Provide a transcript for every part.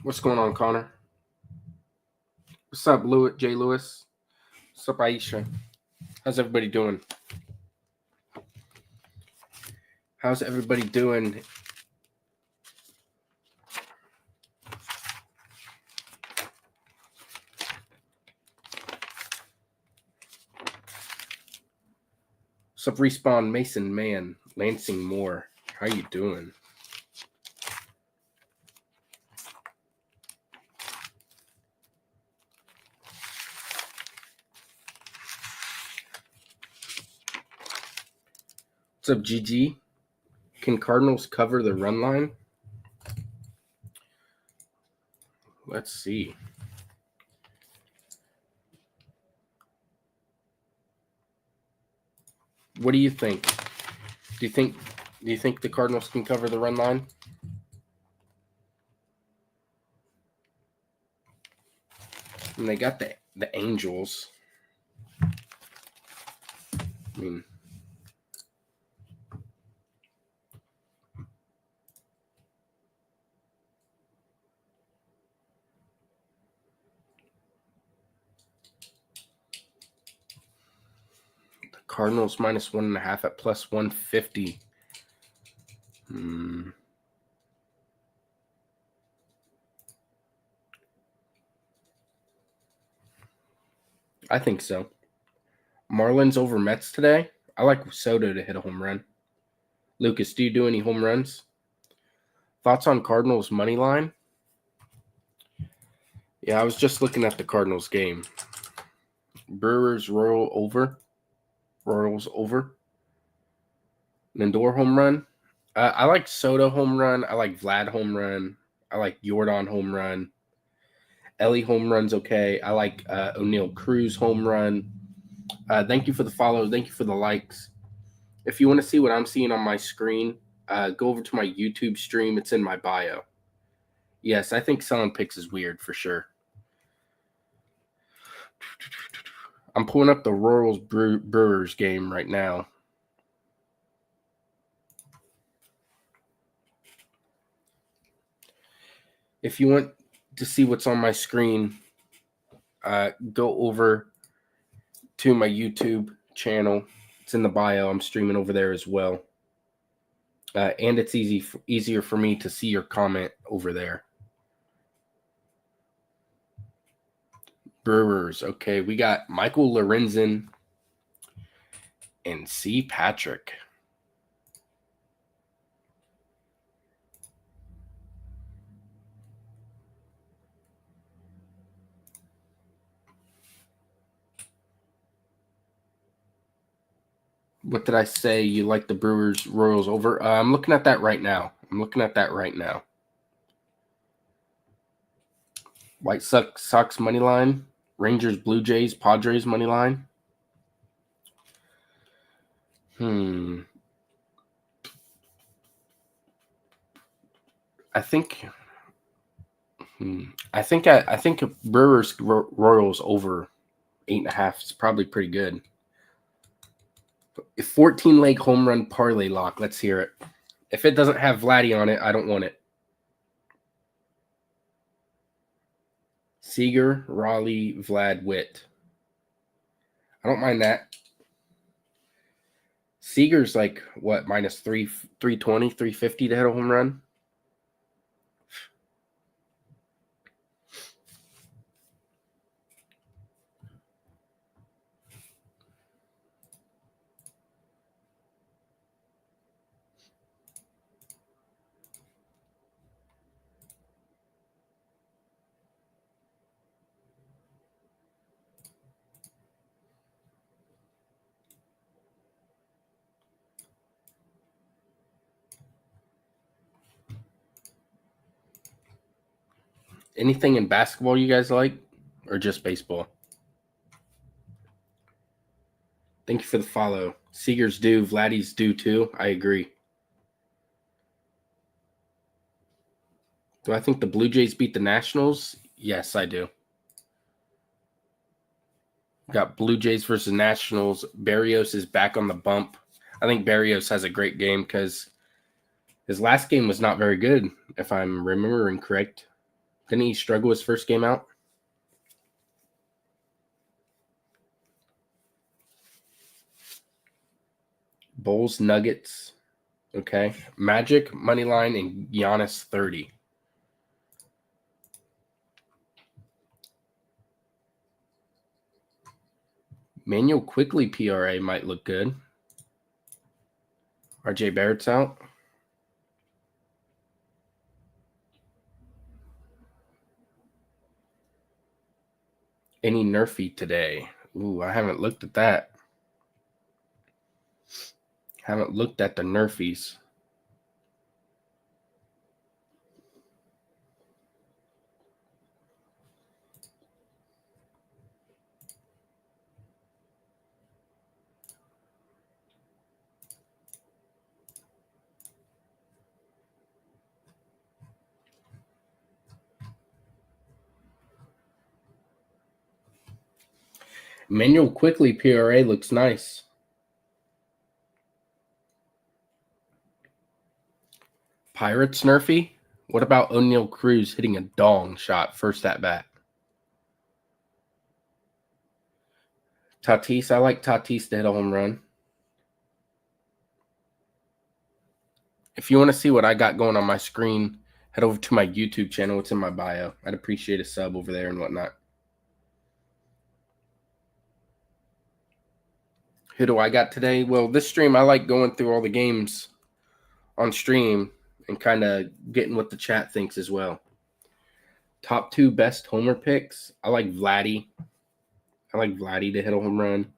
What's going on, Connor? What's up, Jay Lewis? What's up, Aisha? How's everybody doing? How's everybody doing? What's up, Respawn Mason Man, Lansing Moore? How you doing? What's up, GG? Can Cardinals cover the run line? Let's see. What do you think? Do you think the Cardinals can cover the run line? And they got the Angels. I mean, the Cardinals minus 1.5 at plus 150. I think so. Marlins over Mets today. I like Soto to hit a home run. Lucas, do you do any home runs? Thoughts on Cardinals money line? Yeah, I was just looking at the Cardinals game. Brewers Royals over. Lindor home run. I like Soto home run. I like Vlad home run. I like Jordan home run. Ellie home run's okay. I like O'Neal Cruz home run. Thank you for the follow. Thank you for the likes. If you want to see what I'm seeing on my screen, go over to my YouTube stream. It's in my bio. Yes, I think selling picks is weird for sure. I'm pulling up the Royals Brewers game right now. If you want to see what's on my screen, go over to my YouTube channel. It's in the bio. I'm streaming over there as well. And it's easier for me to see your comment over there. Brewers. Okay, we got Michael Lorenzen and C. Patrick. What did I say? You like the Brewers Royals over? I'm looking at that right now. White Sox money line. Rangers, Blue Jays, Padres money line. I think Brewers Royals over 8.5 is probably pretty good. 14-leg home run parlay lock. Let's hear it. If it doesn't have Vladdy on it, I don't want it. Seager, Raleigh, Vlad, Witt. I don't mind that. Seager's like, what, minus 320, 350 to hit a home run? Anything in basketball you guys like, or just baseball? Thank you for the follow. Seager's due, Vladdy's due too. I agree. Do I think the Blue Jays beat the Nationals? Yes, I do. Got Blue Jays versus Nationals. Berrios is back on the bump. I think Berrios has a great game because his last game was not very good, if I'm remembering correct. Didn't he struggle his first game out? Bulls, Nuggets. Okay. Magic, money line, and Giannis 30. Manuel Quickly PRA might look good. RJ Barrett's out. Any Nerfy today? Ooh, I haven't looked at that. Haven't looked at the Nerfies. Manuel Quickly PRA looks nice. Pirates Nerfy? What about O'Neal Cruz hitting a dong shot first at bat? Tatis, I like Tatis to hit a home run. If you want to see what I got going on my screen, head over to my YouTube channel. It's in my bio. I'd appreciate a sub over there and whatnot. Who do I got today? Well, this stream, I like going through all the games on stream and kind of getting what the chat thinks as well. Top 2 best homer picks. I like Vladdy. I like Vladdy to hit a home run.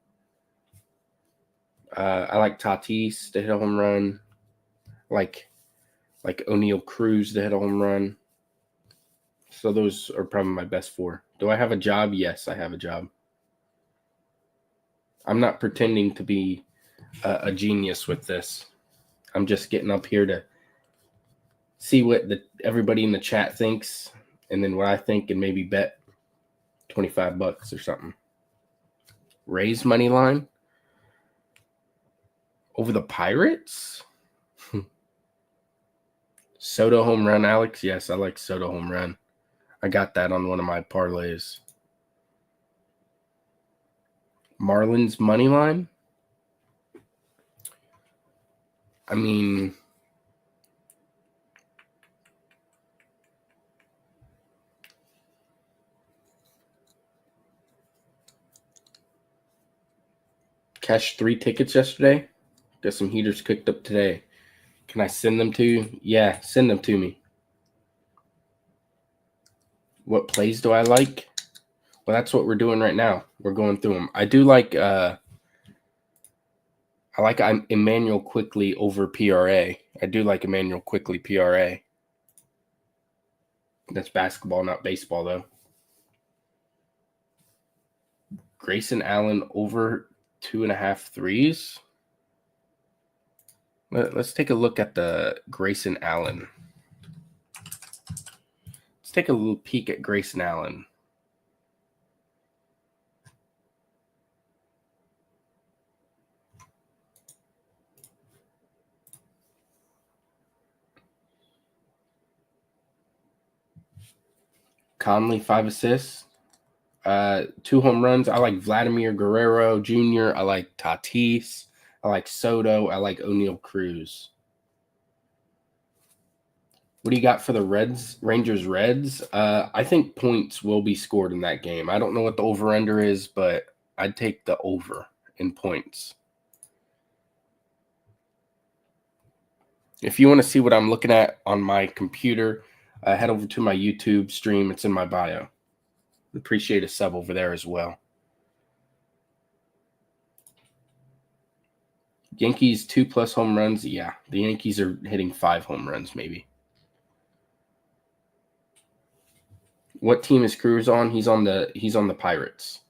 I like Tatis to hit a home run. Like O'Neal Cruz to hit a home run. So those are probably my best 4. Do I have a job? Yes, I have a job. I'm not pretending to be a genius with this. I'm just getting up here to see what everybody in the chat thinks, and then what I think, and maybe bet $25 or something. Raise money line over the Pirates. Soto home run, Alex. Yes, I like Soto home run. I got that on one of my parlays. Marlins money line. I mean, cashed 3 tickets yesterday. Got some heaters cooked up today. Can I send them to you? Yeah, send them to me. What plays do I like? Well, that's what we're doing right now. We're going through them. I do like I'm Emmanuel Quickly over PRA. I do like Emmanuel Quickly PRA. That's basketball, not baseball, though. Grayson Allen over 2.5 threes. Let's take a look at the Grayson Allen. Let's take a little peek at Grayson Allen. Conley, 5 assists. 2 home runs. I like Vladimir Guerrero Jr. I like Tatis. I like Soto. I like O'Neal Cruz. What do you got for the Rangers Reds? I think points will be scored in that game. I don't know what the over-under is, but I'd take the over in points. If you want to see what I'm looking at on my computer, head over to my YouTube stream. It's in my bio. Appreciate a sub over there as well. Yankees 2+ home runs. Yeah, the Yankees are hitting 5 home runs maybe. What team is Cruz on? He's on the Pirates.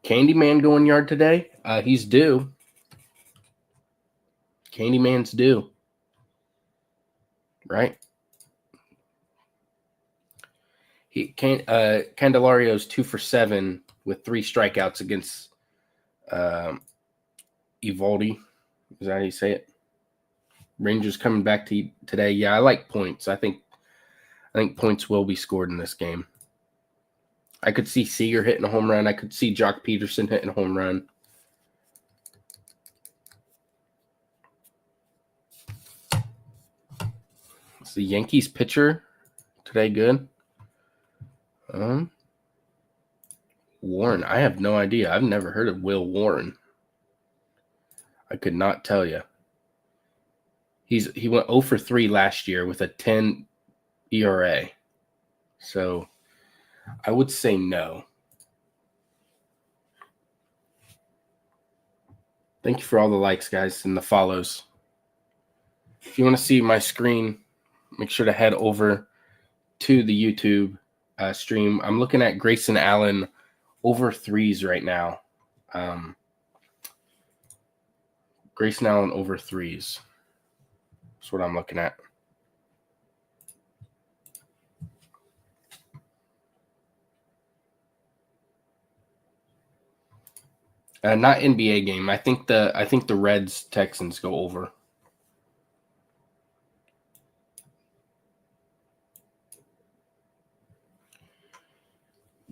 Candyman going yard today? He's due. Candyman's due. Right? Candelario's 2 for 7 with 3 strikeouts against Evaldi. Is that how you say it? Rangers coming back to today. Yeah, I like points. I think points will be scored in this game. I could see Seager hitting a home run. I could see Jock Peterson hitting a home run. Is the Yankees pitcher today good? Warren. I have no idea. I've never heard of Will Warren. I could not tell you. He went 0 for 3 last year with a 10 ERA. So I would say no. Thank you for all the likes, guys, and the follows. If you want to see my screen, make sure to head over to the YouTube stream. I'm looking at Grayson Allen over 3s right now. Grayson Allen over 3s. That's what I'm looking at. Not NBA game. I think the Reds Texans go over.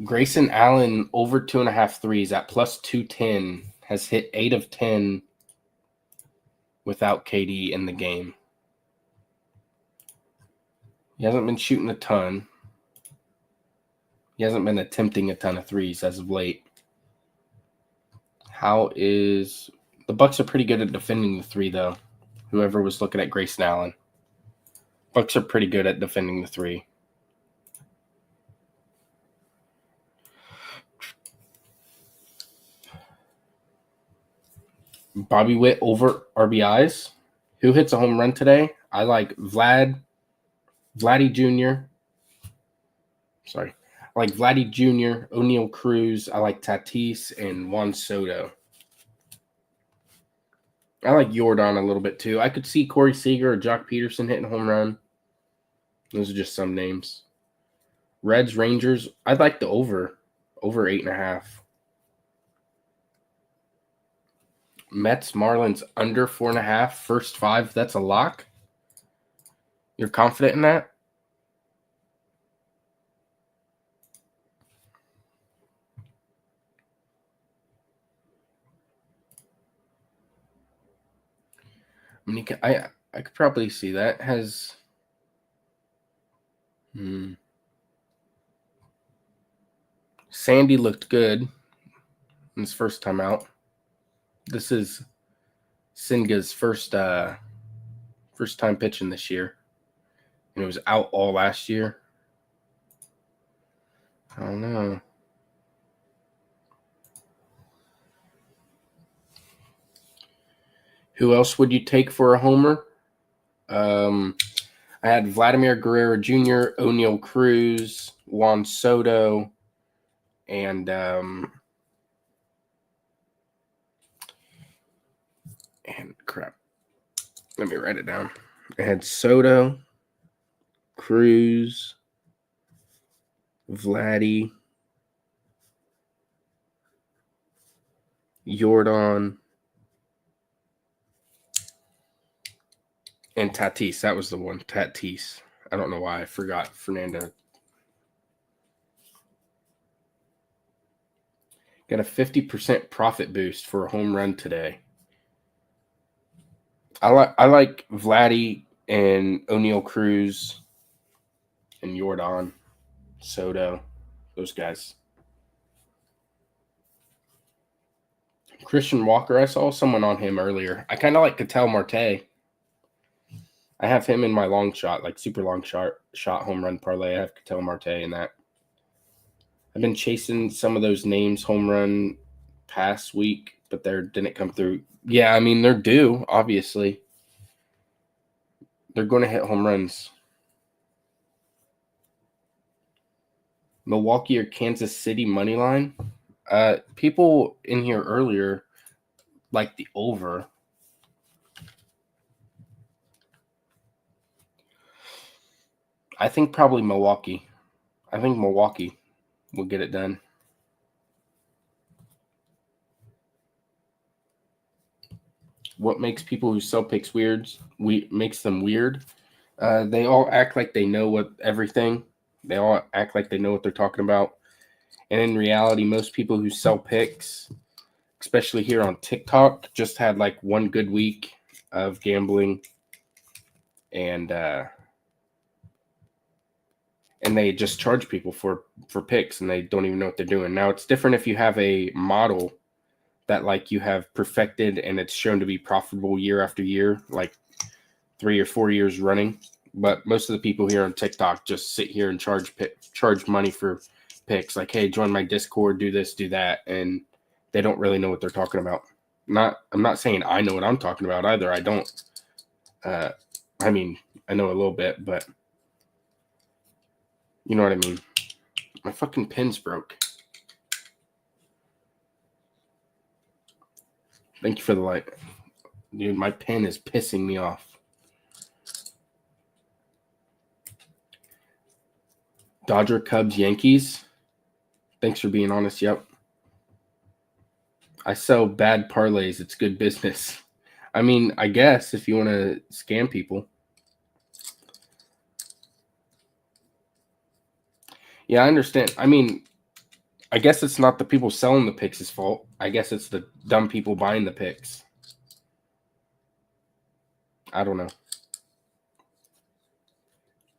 Grayson Allen over 2.5 threes at plus 210 has hit 8 of 10 without KD in the game. He hasn't been shooting a ton. He hasn't been attempting a ton of threes as of late. The Bucks are pretty good at defending the 3 though. Whoever was looking at Grayson Allen. Bucks are pretty good at defending the 3. Bobby Witt over RBIs. Who hits a home run today? I like Vladdy Jr. Sorry. I like Vladdy Jr., O'Neal Cruz. I like Tatis and Juan Soto. I like Jordan a little bit too. I could see Corey Seager or Jock Peterson hitting a home run. Those are just some names. Reds, Rangers. I'd like the over 8.5. Mets, Marlins under 4.5. First 5. That's a lock. You're confident in that? I mean, I could probably see that. Sandy looked good in his first time out. This is Singa's first time pitching this year. And it was out all last year. I don't know. Who else would you take for a homer? I had Vladimir Guerrero Jr., O'Neal Cruz, Juan Soto, and crap. Let me write it down. I had Soto, Cruz, Vladdy, Jordan, and Tatis. That was the one. Tatis. I don't know why I forgot Fernando. Got a 50% profit boost for a home run today. I like Vladdy and O'Neal Cruz and Jordan, Soto, those guys. Christian Walker, I saw someone on him earlier. I kind of like Ketel Marte. I have him in my long shot, like super long shot home run parlay. I have Ketel Marte in that. I've been chasing some of those names home run past week, but they didn't come through. Yeah, I mean, they're due, obviously. They're going to hit home runs. Milwaukee or Kansas City money line. People in here earlier like the over. I think probably Milwaukee. I think Milwaukee will get it done. what makes people who sell picks weird? Makes them weird. They all act like they know what everything. They all act like they know what they're talking about. And in reality, most people who sell picks, especially here on TikTok, just had like one good week of gambling, and they just charge people for picks, and they don't even know what they're doing. Now it's different if you have a model that like you have perfected and it's shown to be profitable year after year, like 3 or 4 years running. But most of the people here on TikTok just sit here and charge money for picks. Like, hey, join my Discord, do this, do that, and they don't really know what they're talking about. I'm not saying I know what I'm talking about either. I don't. I mean, I know a little bit, but you know what I mean. My fucking pin's broke. Thank you for the light. Dude, my pen is pissing me off. Dodger, Cubs, Yankees. Thanks for being honest. Yep. I sell bad parlays. It's good business. I mean, I guess if you want to scam people. Yeah, I understand. I mean, I guess it's not the people selling the picks' fault. I guess it's the dumb people buying the picks. I don't know.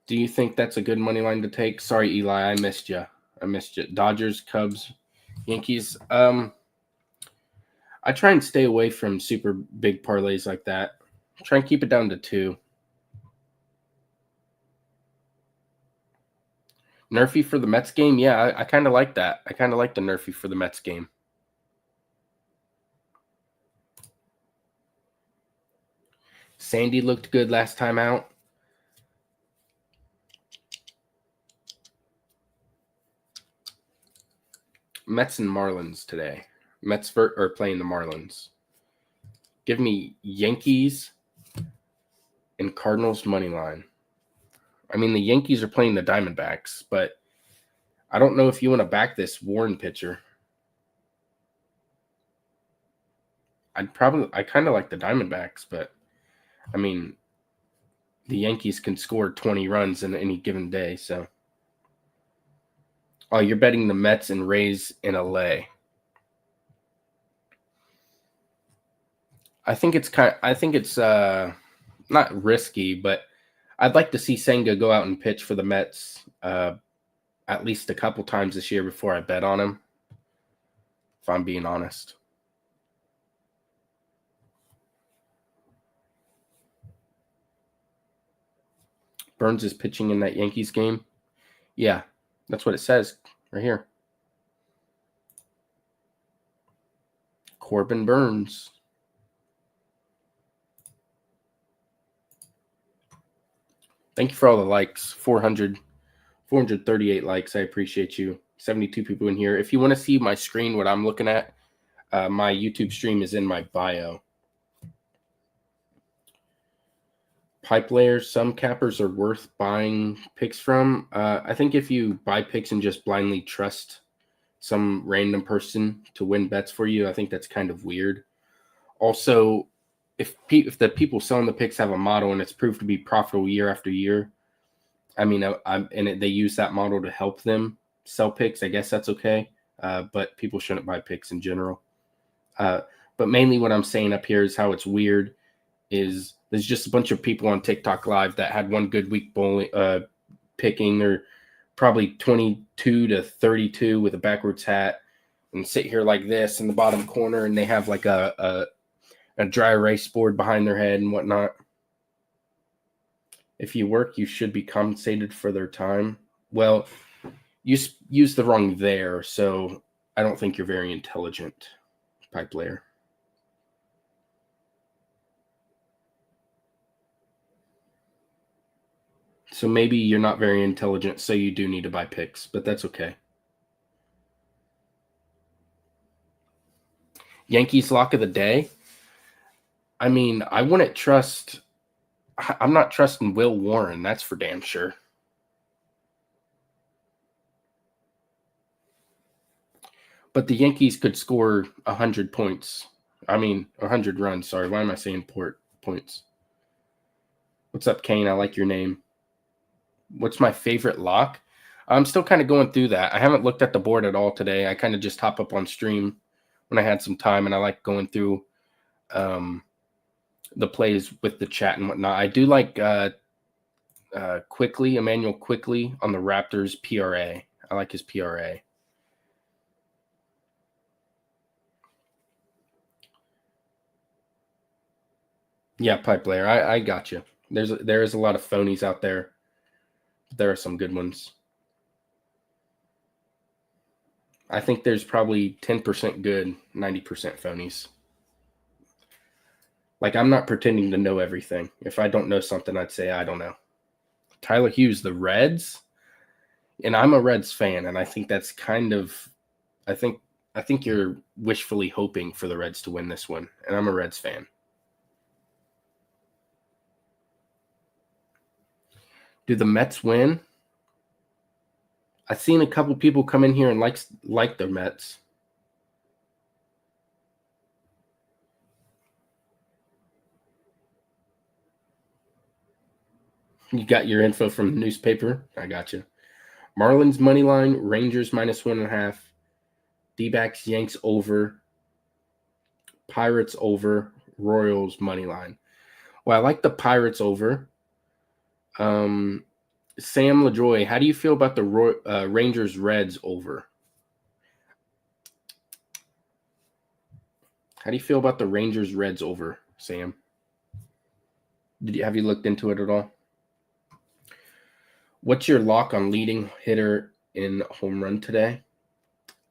Do you think that's a good money line to take? Sorry, Eli, I missed you. Dodgers, Cubs, Yankees. I try and stay away from super big parlays like that. Try and keep it down to 2. Nerfy for the Mets game? Yeah, I kind of like that. I kind of like the Nerfy for the Mets game. Sandy looked good last time out. Mets and Marlins today. Mets are playing the Marlins. Give me Yankees and Cardinals money line. I mean, the Yankees are playing the Diamondbacks, but I don't know if you want to back this Warren pitcher. I kind of like the Diamondbacks, but I mean, the Yankees can score 20 runs in any given day. So, oh, you're betting the Mets and Rays in LA. I think it's not risky, but I'd like to see Senga go out and pitch for the Mets at least a couple times this year before I bet on him, if I'm being honest. Burns is pitching in that Yankees game. Yeah, that's what it says right here. Corbin Burns. Thank you for all the likes. 438 likes. I appreciate you. 72 people in here. If you want to see my screen, what I'm looking at, my YouTube stream is in my bio. Pipe layers, some cappers are worth buying picks from. I think if you buy picks and just blindly trust some random person to win bets for you, I think that's kind of weird. Also, if the people selling the picks have a model and it's proved to be profitable year after year, I mean, they use that model to help them sell picks, I guess that's okay. But people shouldn't buy picks in general. But mainly what I'm saying up here is how it's weird is there's just a bunch of people on TikTok Live that had one good week bowling, picking. They're probably 22 to 32 with a backwards hat and sit here like this in the bottom corner, and they have like a dry erase board behind their head and whatnot. If you work, you should be compensated for their time. Well, you use the wrong there, so I don't think you're very intelligent, pipe layer. So maybe you're not very intelligent, so you do need to buy picks, but that's okay. Yankees lock of the day. I mean, I wouldn't trust. I'm not trusting Will Warren. That's for damn sure. But the Yankees could score 100 points 100 runs. Sorry, why am I saying points? What's up, Kane? I like your name. What's my favorite lock? I'm still kind of going through that. I haven't looked at the board at all today. I kind of just hop up on stream when I had some time, and I like going through the plays with the chat and whatnot. I do like Emmanuel Quickly on the Raptors PRA. I like his PRA. Yeah, Pipe Layer. I got you. There is a lot of phonies out there. There are some good ones. I think there's probably 10% good, 90% phonies. Like, I'm not pretending to know everything. If I don't know something, I'd say I don't know. Tyler Hughes, the Reds, and I'm a Reds fan, and I think that's kind of, I think you're wishfully hoping for the Reds to win this one, and I'm a Reds fan. Do the Mets win? I've seen a couple people come in here and like the Mets. You got your info from the newspaper? I got you. Marlins money line, Rangers -1.5, D-backs, Yanks over, Pirates over, Royals money line. Well, I like the Pirates over. Sam LaJoy, how do you feel about the Rangers Reds over? How do you feel about the Rangers Reds over, Sam? Have you looked into it at all? What's your lock on leading hitter in home run today?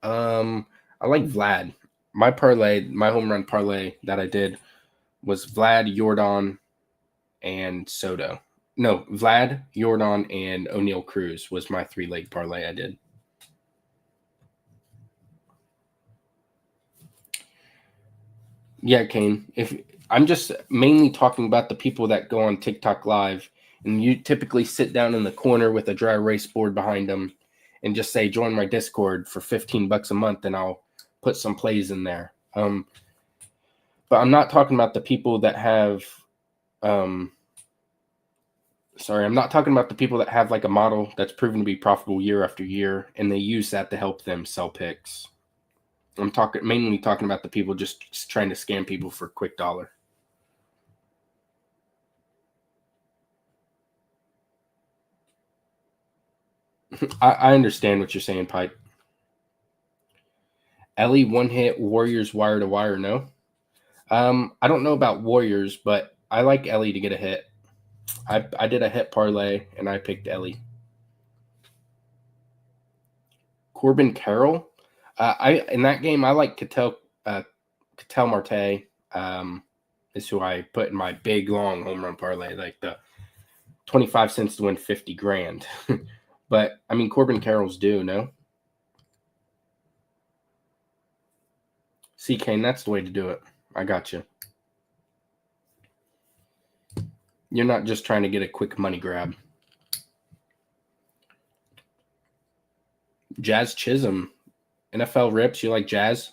I like Vlad. My home run parlay that I did was Vlad, Jordan, and Soto. No, Vlad, Jordan, and O'Neal Cruz was my 3-leg parlay I did. Yeah, Kane. If I'm just mainly talking about the people that go on TikTok Live, and you typically sit down in the corner with a dry erase board behind them and just say, join my Discord for $15 a month, and I'll put some plays in there. But I'm not talking about the people that have I'm not talking about the people that have like a model that's proven to be profitable year after year, and they use that to help them sell picks. I'm mainly talking about the people just trying to scam people for a quick dollar. I understand what you're saying, Pipe. Ellie one hit, Warriors wire to wire, no? I don't know about Warriors, but I like Ellie to get a hit. I did a hit parlay, and I picked Ellie. Corbin Carroll. In that game, I like Ketel Marte. Is who I put in my big long home run parlay, like the 25 cents to win 50 grand. But I mean, Corbin Carroll's due, no? See, Kane, that's the way to do it. I got you. You're not just trying to get a quick money grab. Jazz Chisholm, NFL Rips. You like Jazz?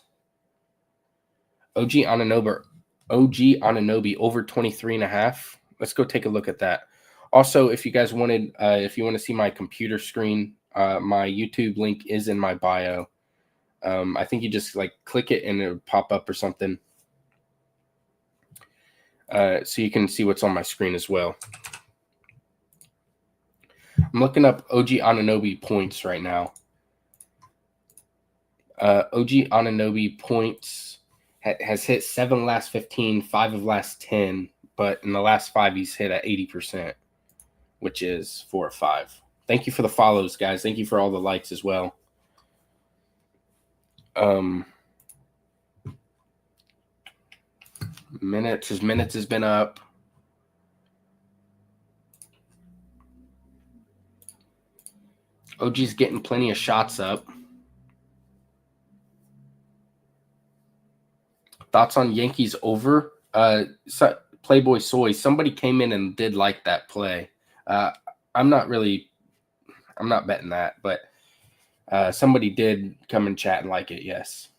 OG Anunoby over 23.5. Let's go take a look at that. Also, if you guys wanted, if you want to see my computer screen, my YouTube link is in my bio. I think you just like click it and it'll pop up or something. So you can see what's on my screen as well. I'm looking up OG Anunoby points right now. OG Anunoby points has hit 7 last 15, 5 of last 10, but in the last 5 he's hit at 80%, which is 4 or 5. Thank you for the follows, guys. Thank you for all the likes as well. His minutes has been up. OG's getting plenty of shots up. Thoughts on Yankees over? Playboy Soy. Somebody came in and did like that play. I'm not betting that, but somebody did come and chat and like it. Yes.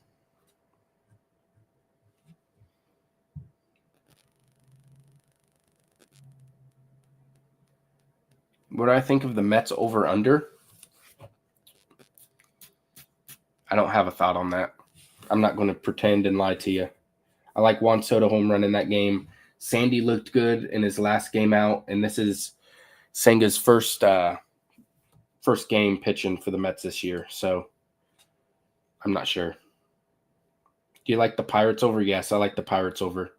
What do I think of the Mets over under? I don't have a thought on that. I'm not going to pretend and lie to you. I like Juan Soto home run in that game. Sandy looked good in his last game out, and this is Senga's first game pitching for the Mets this year. So I'm not sure. Do you like the Pirates over? Yes, I like the Pirates over.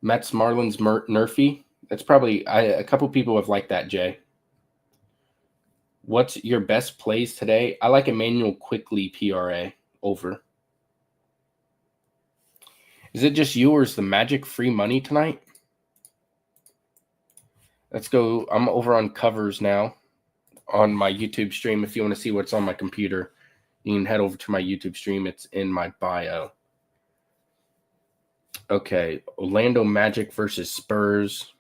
Mets, Marlins, Murphy. That's probably a couple people have liked that, Jay. What's your best plays today? I like Emmanuel Quickly PRA over. Is it just you or is the Magic free money tonight? Let's go. I'm over on covers now on my YouTube stream. If you want to see what's on my computer, you can head over to my YouTube stream. It's in my bio. Okay, Orlando Magic versus Spurs.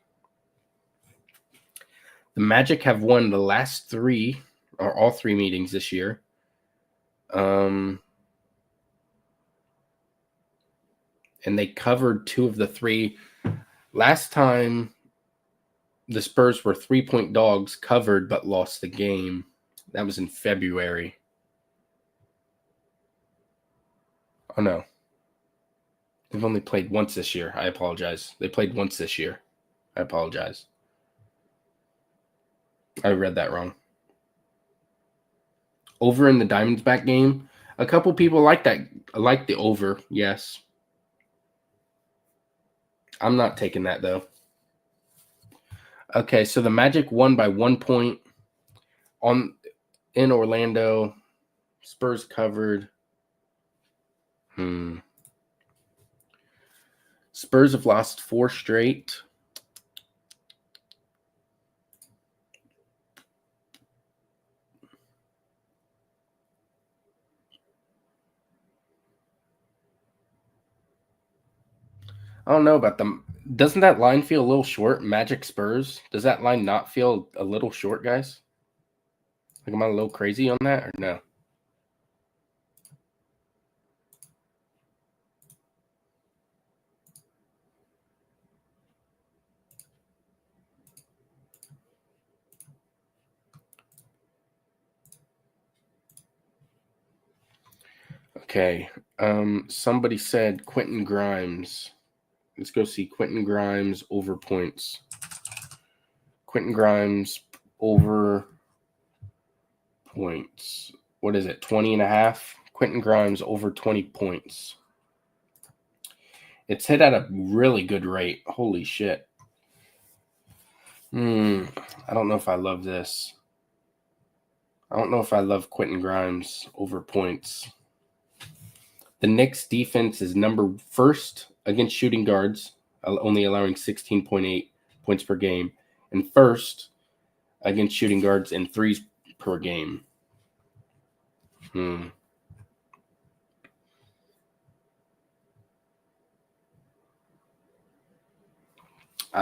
The Magic have won the last three, or all three meetings this year. And they covered two of the three. Last time, the Spurs were 3-point dogs, covered, but lost the game. That was in February. Oh, no. They've only played once this year. I apologize. They played once this year. I apologize. I read that wrong. Over in the Diamondback game, a couple people like that. I like the over, yes. I'm not taking that, though. Okay, so the Magic won by 1 point in Orlando. Spurs covered. Spurs have lost 4 straight. I don't know about them. Doesn't that line feel a little short? Magic Spurs? Does that line not feel a little short, guys? Like, am I a little crazy on that or no? Okay. Somebody said Quentin Grimes. Let's go see Quentin Grimes over points. Quentin Grimes over points. What is it? 20.5? Quentin Grimes over 20 points. It's hit at a really good rate. Holy shit. I don't know if I love this. I don't know if I love Quentin Grimes over points. The Knicks defense is number first against shooting guards, only allowing 16.8 points per game, and first against shooting guards in threes per game. I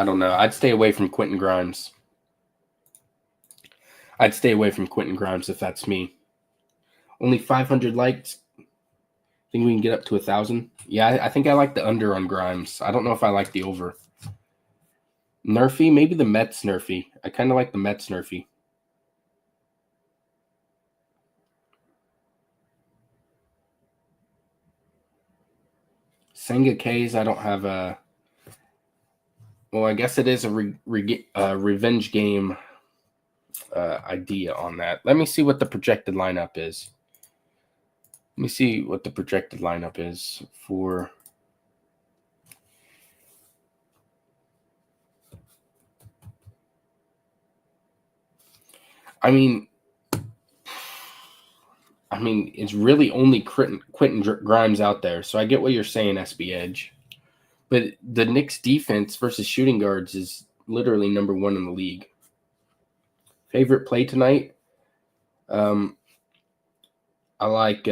don't know. I'd stay away from Quentin Grimes. I'd stay away from Quentin Grimes if that's me. Only 500 likes. Think we can get up to 1,000? Yeah, I think I like the under on Grimes. I don't know if I like the over. Nerfy? Maybe the Mets Nerfy. I kind of like the Mets Nerfy. Senga K's, I don't have a... Well, I guess it is a revenge game idea on that. Let me see what the projected lineup is. Let me see what the projected lineup is for... I mean, it's really only Quentin Grimes out there. So I get what you're saying, SB Edge. But the Knicks defense versus shooting guards is literally number 1 in the league. Favorite play tonight? I like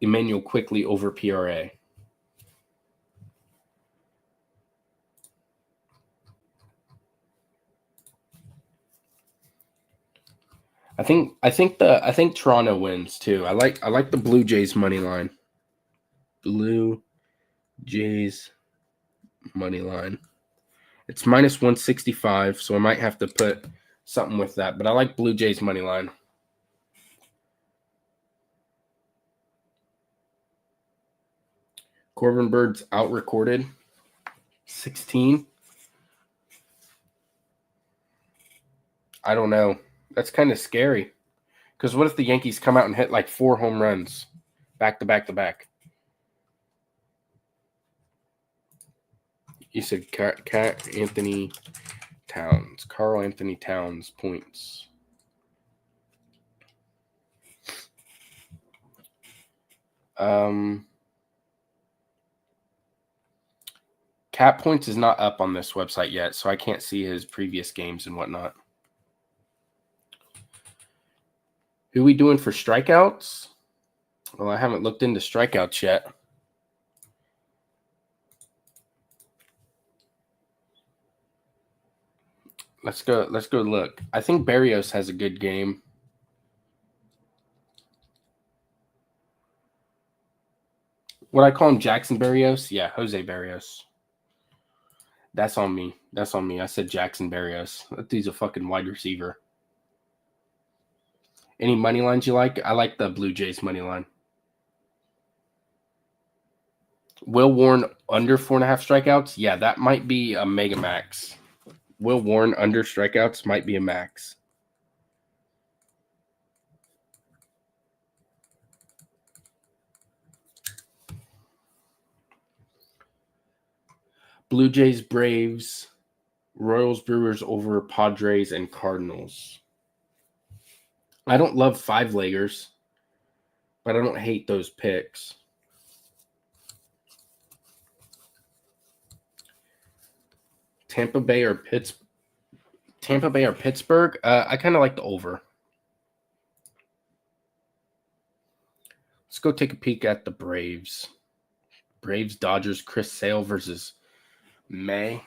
Emmanuel Quickly over PRA. I think Toronto wins too. I like the Blue Jays money line. Blue Jays money line. It's minus 165, so I might have to put something with that. But I like Blue Jays money line. Corbin Bird's out recorded 16. I don't know. That's kind of scary. Because what if the Yankees come out and hit like 4 home runs back to back to back? You said Anthony Towns. Carl Anthony Towns points. Cat points is not up on this website yet, so I can't see his previous games and whatnot. Who we doing for strikeouts? Well, I haven't looked into strikeouts yet. Let's go look. I think Berrios has a good game. What I call him, Jackson Berrios? Yeah, Jose Berrios. That's on me. I said Jackson Berrios. That dude's a fucking wide receiver. Any money lines you like? I like the Blue Jays money line. Will Warren under 4.5 strikeouts? Yeah, that might be a mega max. Will Warren under strikeouts might be a max. Blue Jays, Braves, Royals, Brewers over Padres and Cardinals. I don't love 5-leggers, but I don't hate those picks. Tampa Bay or Pittsburgh? I kind of like the over. Let's go take a peek at the Braves. Braves, Dodgers, Chris Sale versus May.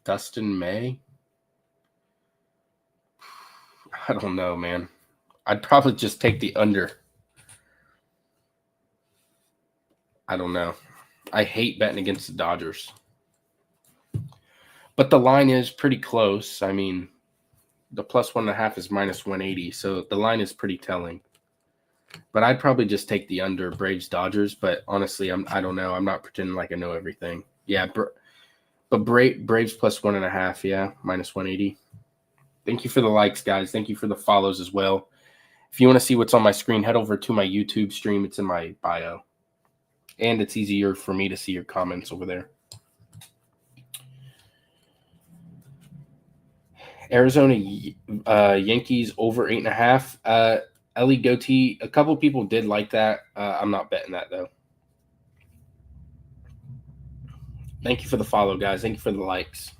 Dustin May. I don't know, man. I'd probably just take the under. I don't know. I hate betting against the Dodgers. But the line is pretty close. I mean, the plus 1.5 is minus 180, so the line is pretty telling. But I'd probably just take the under Braves Dodgers. But honestly, I don't know. I'm not pretending like I know everything. Yeah, but Braves plus 1.5. Yeah, minus 180. Thank you for the likes, guys. Thank you for the follows as well. If you want to see what's on my screen, head over to my YouTube stream. It's in my bio, and it's easier for me to see your comments over there. Arizona Yankees over 8.5. Ellie Goatee, a couple people did like that. I'm not betting that, though. Thank you for the follow, guys. Thank you for the likes.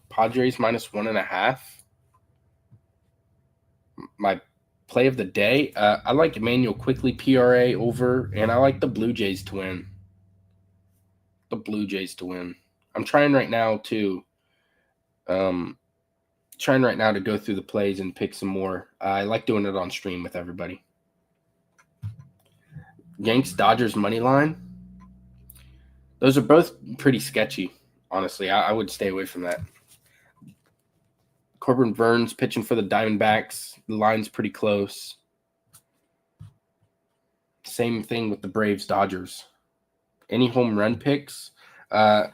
Padres minus 1.5. My play of the day, I like Emmanuel Quickly PRA over, and I like the Blue Jays to win. I'm trying right now to go through the plays and pick some more. I like doing it on stream with everybody. Yanks Dodgers money line. Those are both pretty sketchy, honestly. I would stay away from that. Corbin Burns pitching for the Diamondbacks. The line's pretty close. Same thing with the Braves Dodgers. Any home run picks? I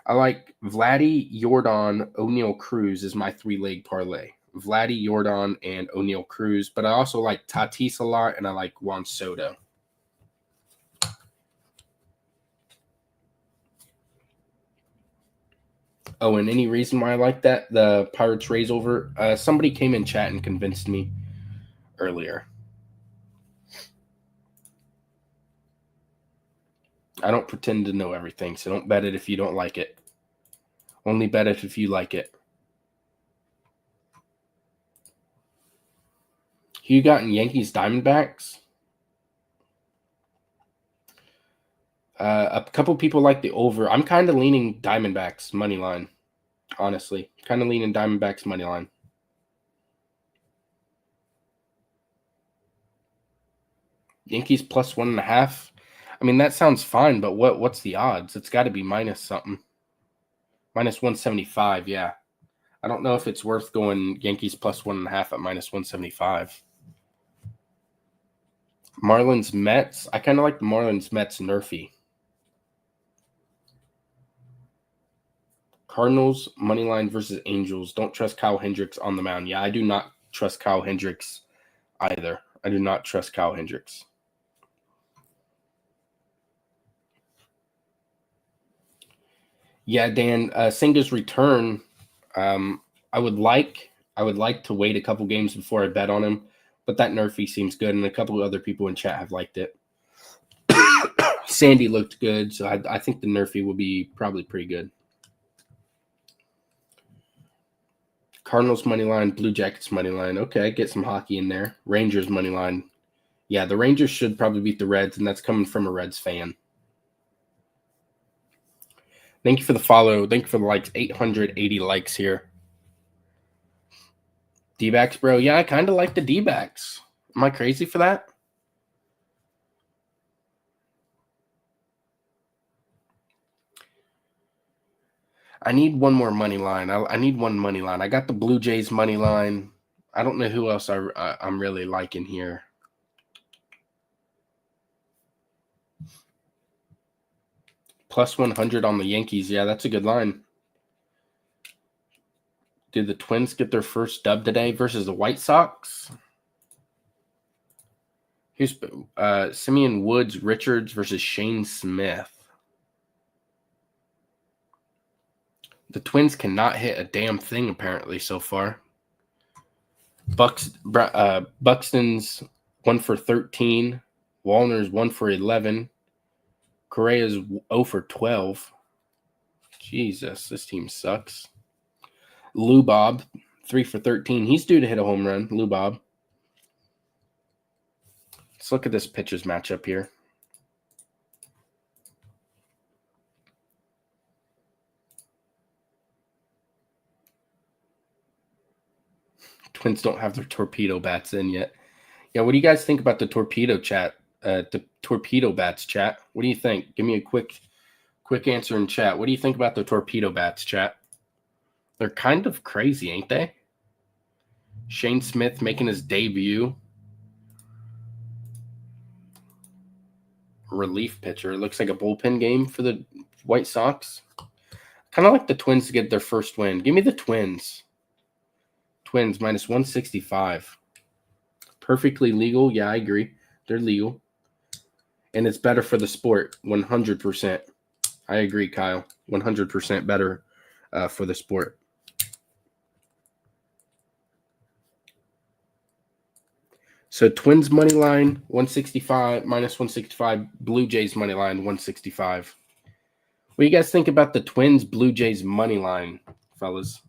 like Vladdy, Jordan, O'Neal Cruz is my 3-leg parlay. Vladdy, Jordan, and O'Neal Cruz. But I also like Tatis a lot, and I like Juan Soto. Oh, and any reason why I like that? The Pirates Rays over? Somebody came in chat and convinced me earlier. I don't pretend to know everything, so don't bet it if you don't like it. Only bet it if you like it. Who you got in Yankees Diamondbacks? A couple people like the over. I'm kind of leaning Diamondbacks money line, honestly. Kind of leaning Diamondbacks money line. Yankees plus 1.5. I mean, that sounds fine, but what's the odds? It's got to be minus something. Minus 175, yeah. I don't know if it's worth going Yankees plus 1.5 at minus 175. Marlins Mets. I kind of like the Marlins Mets nerfy. Cardinals money line versus Angels. Don't trust Kyle Hendricks on the mound. Yeah, I do not trust Kyle Hendricks either. I do not trust Kyle Hendricks. Yeah, Dan, Senga's return. I would like to wait a couple games before I bet on him, but that nerfy seems good, and a couple of other people in chat have liked it. Sandy looked good, so I think the nerfy will be probably pretty good. Cardinals money line, Blue Jackets money line. Okay, get some hockey in there. Rangers money line. Yeah, the Rangers should probably beat the Reds, and that's coming from a Reds fan. Thank you for the follow. Thank you for the likes. 880 likes here. D-backs, bro. Yeah, I kind of like the D-backs. Am I crazy for that? I need one more money line. I need one money line. I got the Blue Jays money line. I don't know who else I'm really liking here. Plus 100 on the Yankees. Yeah, that's a good line. Did the Twins get their first dub today versus the White Sox? Here's Simeon Woods Richards versus Shane Smith. The Twins cannot hit a damn thing apparently so far. Buxton's 1 for 13. Wallner's 1 for 11. Correa's 0 for 12. Jesus, this team sucks. Lou Bob, 3 for 13. He's due to hit a home run, Lou Bob. Let's look at this pitchers matchup here. Twins don't have their torpedo bats in yet. Yeah, what do you guys think about the torpedo chat? The torpedo bats chat. What do you think? Give me a quick answer in chat. What do you think about the torpedo bats chat? They're kind of crazy, ain't they? Shane Smith making his debut. Relief pitcher. It looks like a bullpen game for the White Sox. Kind of like the Twins to get their first win. Give me the Twins. Twins minus 165. Perfectly legal. Yeah, I agree. They're legal. And it's better for the sport. 100%. I agree, Kyle. 100% better for the sport. So Twins money line 165 minus 165. Blue Jays money line 165. What do you guys think about the Twins Blue Jays money line, fellas?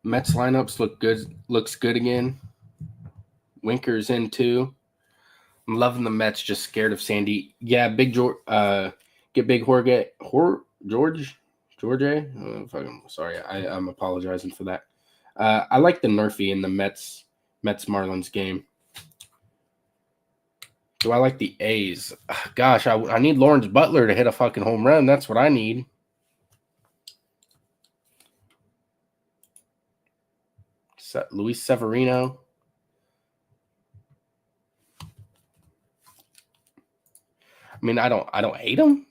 Mets lineups look good. Looks good again. Winker's in too. I'm loving the Mets. Just scared of Sandy. Yeah, Big George. Get Big George. I'm sorry. I'm apologizing for that. I like the nerfy in the Mets Marlins game. Do I like the A's? Gosh, I need Lawrence Butler to hit a fucking home run. That's what I need. Luis Severino. I mean, I don't hate him.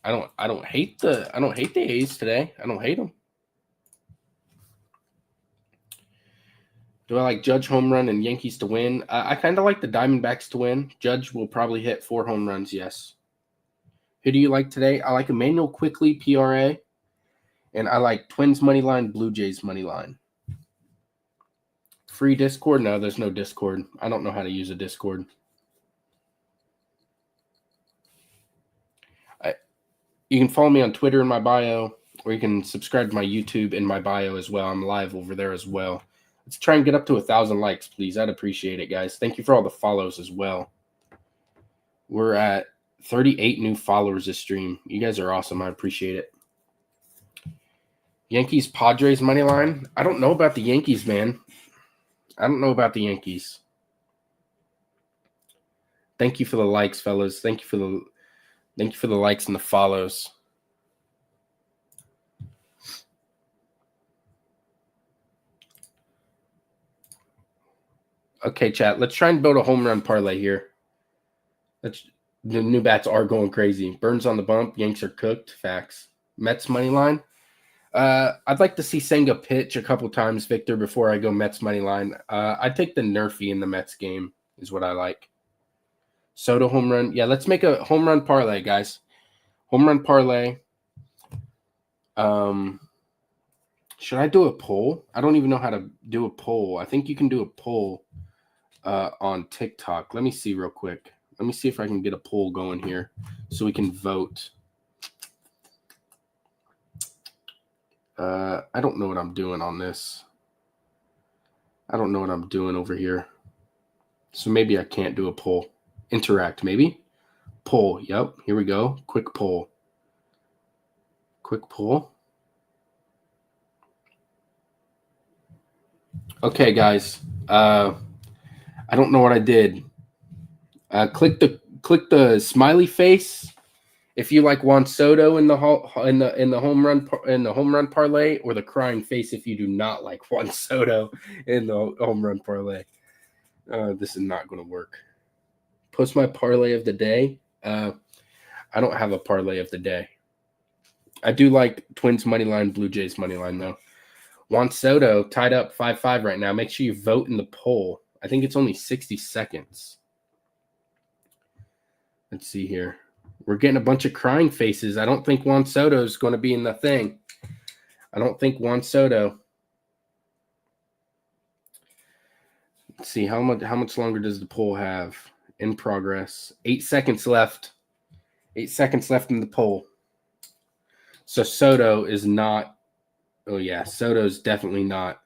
I don't hate the A's today. I don't hate them. Do I like Judge home run and Yankees to win? I kind of like the Diamondbacks to win. Judge will probably hit 4 home runs, yes. Who do you like today? I like Emmanuel Quickly, PRA. And I like Twins money line, Blue Jays money line. Free Discord? No, there's no Discord. I don't know how to use a Discord. You can follow me on Twitter in my bio, or you can subscribe to my YouTube in my bio as well. I'm live over there as well. Let's try and get up to 1,000 likes, please. I'd appreciate it, guys. Thank you for all the follows as well. We're at 38 new followers this stream. You guys are awesome. I appreciate it. Yankees Padres money line. I don't know about the Yankees, man. I don't know about the Yankees. Thank you for the likes, fellas. Thank you for the likes and the follows. Okay, chat. Let's try and build a home run parlay here. The new bats are going crazy. Burns on the bump. Yanks are cooked. Facts. Mets money line. I'd like to see Senga pitch a couple times, Victor, before I go Mets money line. I'd take the Nerfy in the Mets game is what I like. Soto home run. Yeah, let's make a home run parlay, guys. Home run parlay. Should I do a poll? I don't even know how to do a poll. I think you can do a poll on TikTok. Let me see real quick. Let me see if I can get a poll going here so we can vote. I don't know what I'm doing on this. I don't know what I'm doing over here. So maybe I can't do a poll. Interact, maybe. Poll. Yep. Here we go. Quick poll. Quick poll. Okay, guys. I don't know what I did. Click the smiley face if you like Juan Soto in the home run parlay, or the crying face if you do not like Juan Soto in the home run parlay. This is not going to work. Post my parlay of the day. I don't have a parlay of the day. I do like Twins money line, Blue Jays money line though. Juan Soto tied up 5-5 right now. Make sure you vote in the poll. I think it's only 60 seconds. Let's see here. We're getting a bunch of crying faces. I don't think Juan Soto is going to be in the thing. I don't think Juan Soto. Let's see, how much longer does the poll have? In progress. 8 seconds left. 8 seconds left in the poll. So Soto is not. Oh, yeah. Soto's definitely not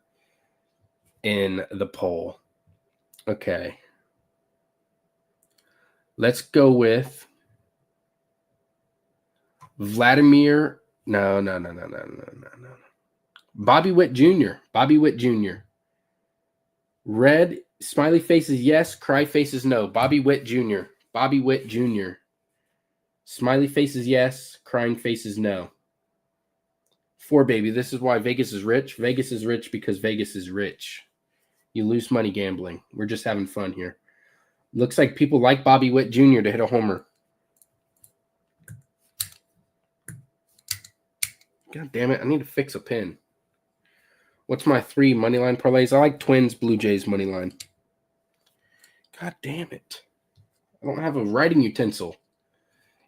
in the poll. Okay. Let's go with Vladimir. No. Bobby Witt Jr. Bobby Witt Jr. Red smiley faces yes, cry faces no. Bobby Witt Jr. Bobby Witt Jr. Smiley faces yes, crying faces no. 4, baby. This is why Vegas is rich. Vegas is rich because Vegas is rich. You lose money gambling. We're just having fun here. Looks like people like Bobby Witt Jr. to hit a homer. God damn it. I need to fix a pin. What's my 3 money line parlays? I like Twins, Blue Jays money line. God damn it. I don't have a writing utensil.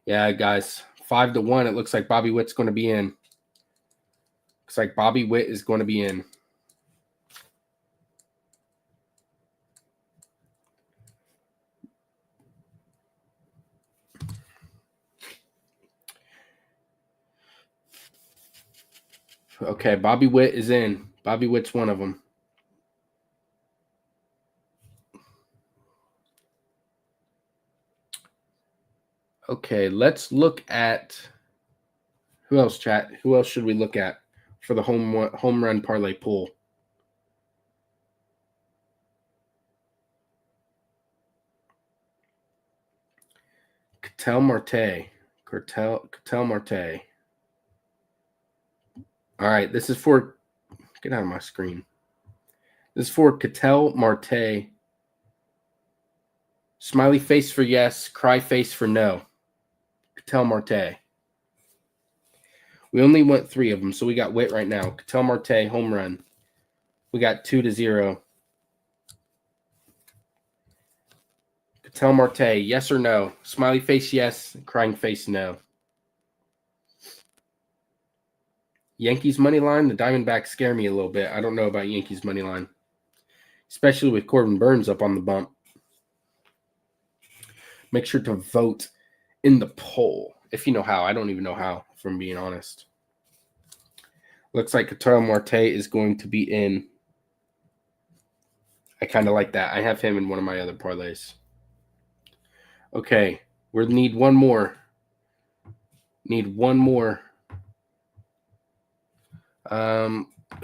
Yeah, guys. 5-1. It looks like Bobby Witt's going to be in. Looks like Bobby Witt is going to be in. Okay, Bobby Witt is in. Bobby Witt's one of them. Okay, let's look at who else, chat? Who else should we look at for the home run parlay pool? Ketel Marte. Ketel Marte. All right, this is for – get out of my screen. This is for Ketel Marte. Smiley face for yes, cry face for no. Ketel Marte. We only went 3 of them, so we got Witt right now. Ketel Marte, home run. We got 2-0. Ketel Marte, yes or no? Smiley face, yes. Crying face, no. Yankees money line. The Diamondbacks scare me a little bit. I don't know about Yankees money line, especially with Corbin Burns up on the bump. Make sure to vote in the poll if you know how. I don't even know how, if I'm being honest. Looks like Ketel Marte is going to be in. I kind of like that. I have him in one of my other parlays. Okay, We need one more. Need one more.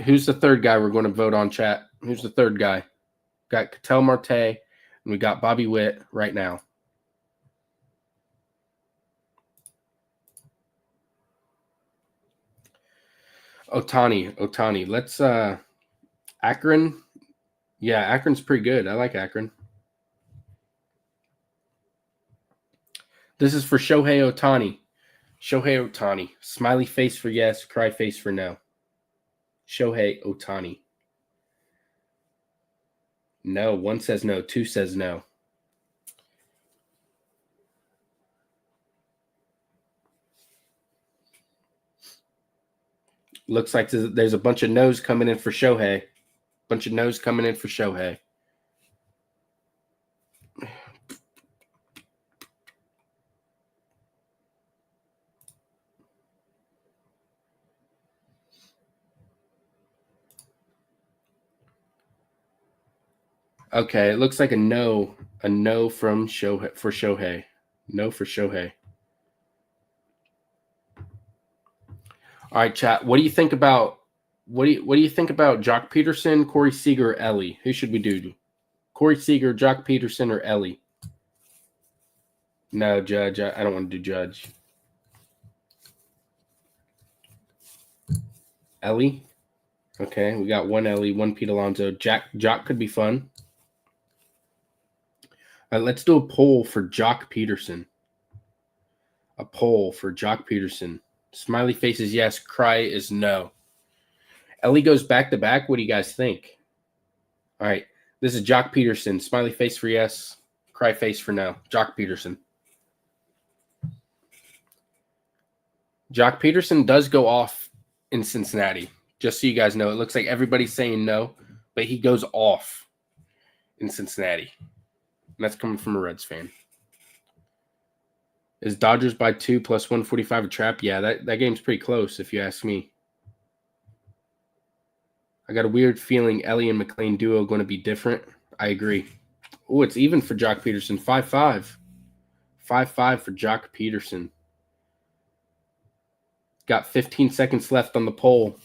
Who's the third guy we're going to vote on, chat? Who's the third guy? Got Ketel Marte, and we got Bobby Witt right now. Otani. Let's Akron. Yeah, Akron's pretty good. I like Akron. This is for Shohei Otani. Shohei Otani. Smiley face for yes, cry face for no. Shohei Otani. No, one says no, two says no. Looks like there's a bunch of no's coming in for Shohei. Bunch of no's coming in for Shohei. Okay, it looks like a no from Shohei for Shohei. No for Shohei. All right, chat. What do you think about what do you think about Jock Peterson, Corey Seager, or Ellie? Who should we do? Corey Seager, Jock Peterson, or Ellie? No, Judge. I don't want to do Judge. Ellie. Okay, we got one Ellie, one Pete Alonso. Jock could be fun. All right, let's do a poll for Jock Peterson. A poll for Jock Peterson. Smiley face is yes, cry is no. Ellie goes back to back. What do you guys think? All right, this is Jock Peterson. Smiley face for yes, cry face for no. Jock Peterson. Jock Peterson does go off in Cincinnati. Just so you guys know, it looks like everybody's saying no, but he goes off in Cincinnati. And that's coming from a Reds fan. Is Dodgers by 2 plus 145 a trap? Yeah, that game's pretty close, if you ask me. I got a weird feeling Ellie and McLean duo going to be different. I agree. Oh, it's even for Jock Peterson. 5-5. 5-5 for Jock Peterson. Got 15 seconds left on the poll.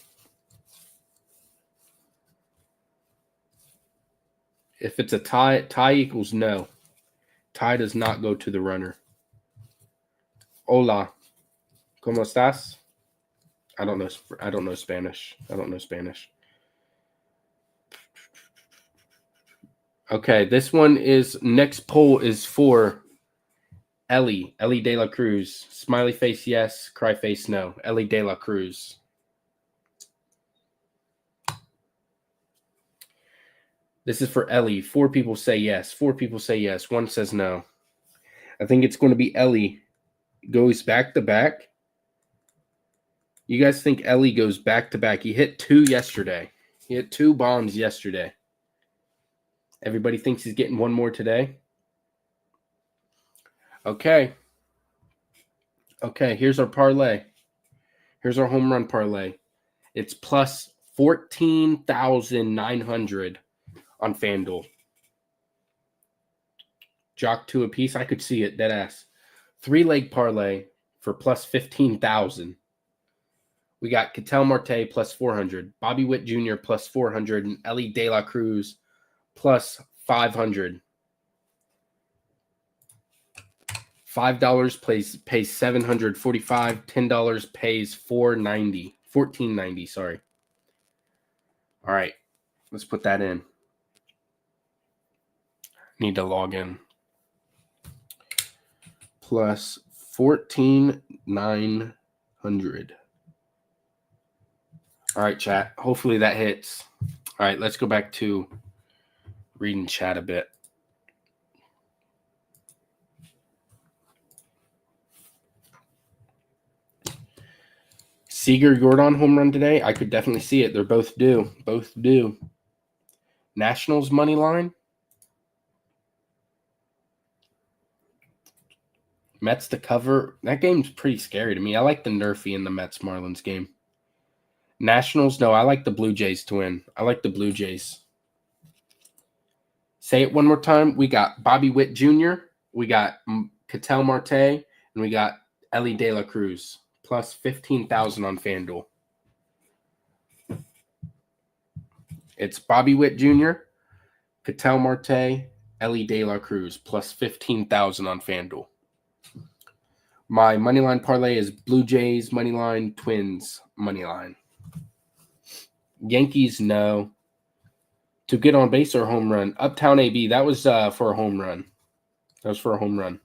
If it's a tie equals no. Tie does not go to the runner. Hola. ¿Cómo estás? I don't know Spanish. Okay, this one is next poll is for Ellie De La Cruz. Smiley face yes, cry face no. Ellie De La Cruz. This is for Ellie. 4 people say yes. 4 people say yes. 1 says no. I think it's going to be Ellie goes back to back. You guys think Ellie goes back to back? He hit 2 yesterday. He hit 2 bombs yesterday. Everybody thinks he's getting one more today. Okay, here's our parlay. Here's our home run parlay. It's plus 14,900 on FanDuel. Jock 2 apiece. I could see it, dead ass. 3-leg parlay for plus 15,000. We got Ketel Marte plus 400, Bobby Witt Jr. plus 400, and Ellie De La Cruz plus 500. $5 pays 745. $10 pays 490. 1490. Sorry. All right, let's put that in. Need to log in. Plus 14,900. All right, chat. Hopefully that hits. All right, let's go back to reading chat a bit. Seager Jordan home run today. I could definitely see it. They're both due. Both due. Nationals money line. Mets to cover. That game's pretty scary to me. I like the Nerfy in the Mets Marlins game. Nationals, no, I like the Blue Jays to win. I like the Blue Jays. Say it one more time. We got Bobby Witt Jr. We got Ketel Marte, and we got Ellie De La Cruz, plus 15,000 on FanDuel. It's Bobby Witt Jr., Ketel Marte, Ellie De La Cruz, plus 15,000 on FanDuel. My moneyline parlay is Blue Jays moneyline, Twins moneyline. Yankees, no. To get on base or home run? Uptown AB, that was for a home run. That was for a home run.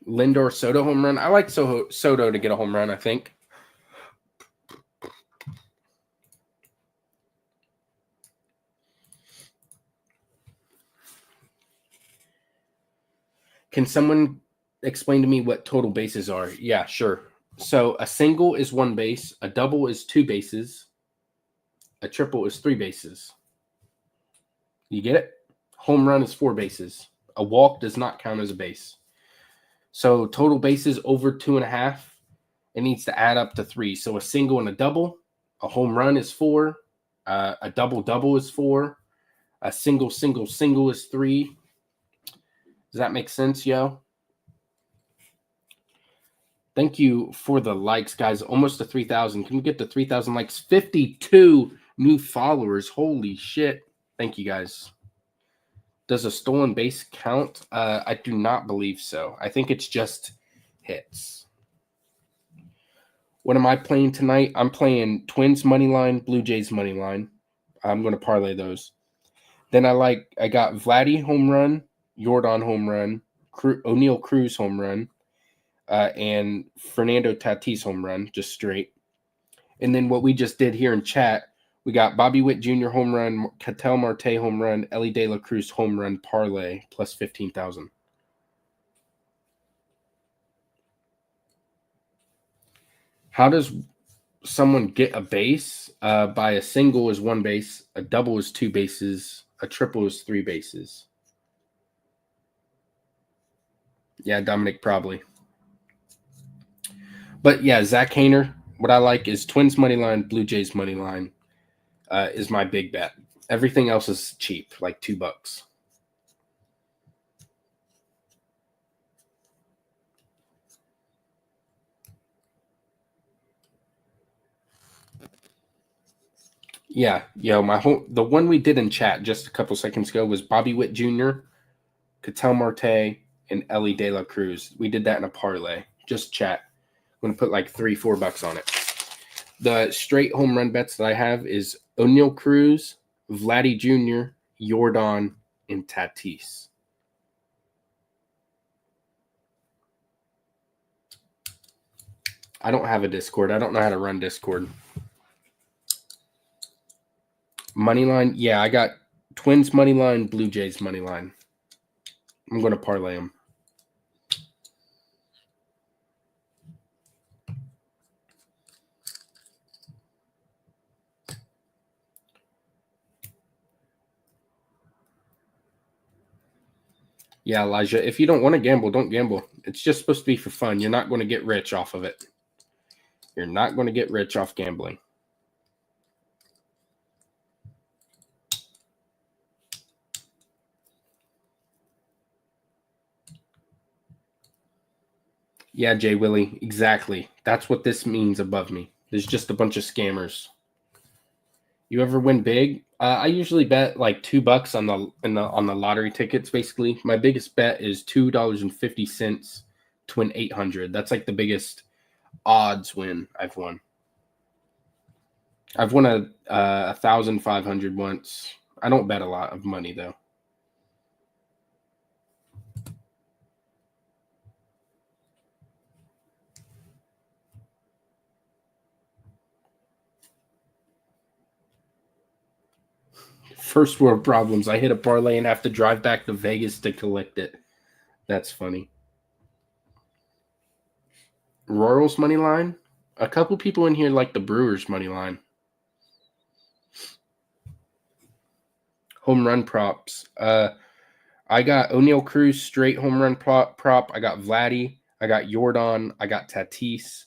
Lindor Soto home run. I like Soto to get a home run, I think. Can someone explain to me what total bases are? Yeah, sure. So a single is 1 base, a double is 2 bases, a triple is 3 bases. You get it? Home run is 4 bases. A walk does not count as a base. So total bases over 2.5, it needs to add up to 3. So a single and a double, a home run is 4, a double is 4, a single is 3. Does that make sense, yo? Thank you for the likes, guys. Almost to 3,000. Can we get to 3,000 likes? 52 new followers. Holy shit. Thank you, guys. Does a stolen base count? I do not believe so. I think it's just hits. What am I playing tonight? I'm playing Twins money line, Blue Jays money line. I'm going to parlay those. Then I got Vladdy home run, Jordan home run, O'Neal Cruz home run, and Fernando Tatis home run, just straight. And then what we just did here in chat, we got Bobby Witt Jr. home run, Ketel Marte home run, Ellie De La Cruz home run parlay, plus 15,000. How does someone get a base? By a single is 1 base, a double is 2 bases, a triple is 3 bases. Yeah, Dominic, probably. But yeah, Zach Hainer, what I like is Twins money line, Blue Jays money line is my big bet. Everything else is cheap, like $2. Yeah, the one we did in chat just a couple seconds ago was Bobby Witt Jr., Ketel Marte, and Ellie De La Cruz. We did that in a parlay. Just chat. I'm going to put like $3-4 on it. The straight home run bets that I have is O'Neal Cruz, Vladdy Jr., Jordan, and Tatis. I don't have a Discord. I don't know how to run Discord. Money line, yeah, I got Twins money line, Blue Jays money line. I'm going to parlay them. Yeah, Elijah, if you don't want to gamble, don't gamble. It's just supposed to be for fun. You're not going to get rich off of it. You're not going to get rich off gambling. Yeah, Jay Willie, exactly. That's what this means above me. There's just a bunch of scammers. You ever win big? I usually bet like $2 on the lottery tickets. Basically, my biggest bet is $2.50 to win 800. That's like the biggest odds win I've won. I've won 1,500 once. I don't bet a lot of money though. First world problems. I hit a parlay and have to drive back to Vegas to collect it. That's funny. Royals money line. A couple people in here like the Brewers money line. Home run props. I got O'Neal Cruz straight home run prop. I got Vladdy. I got Jordan. I got Tatis.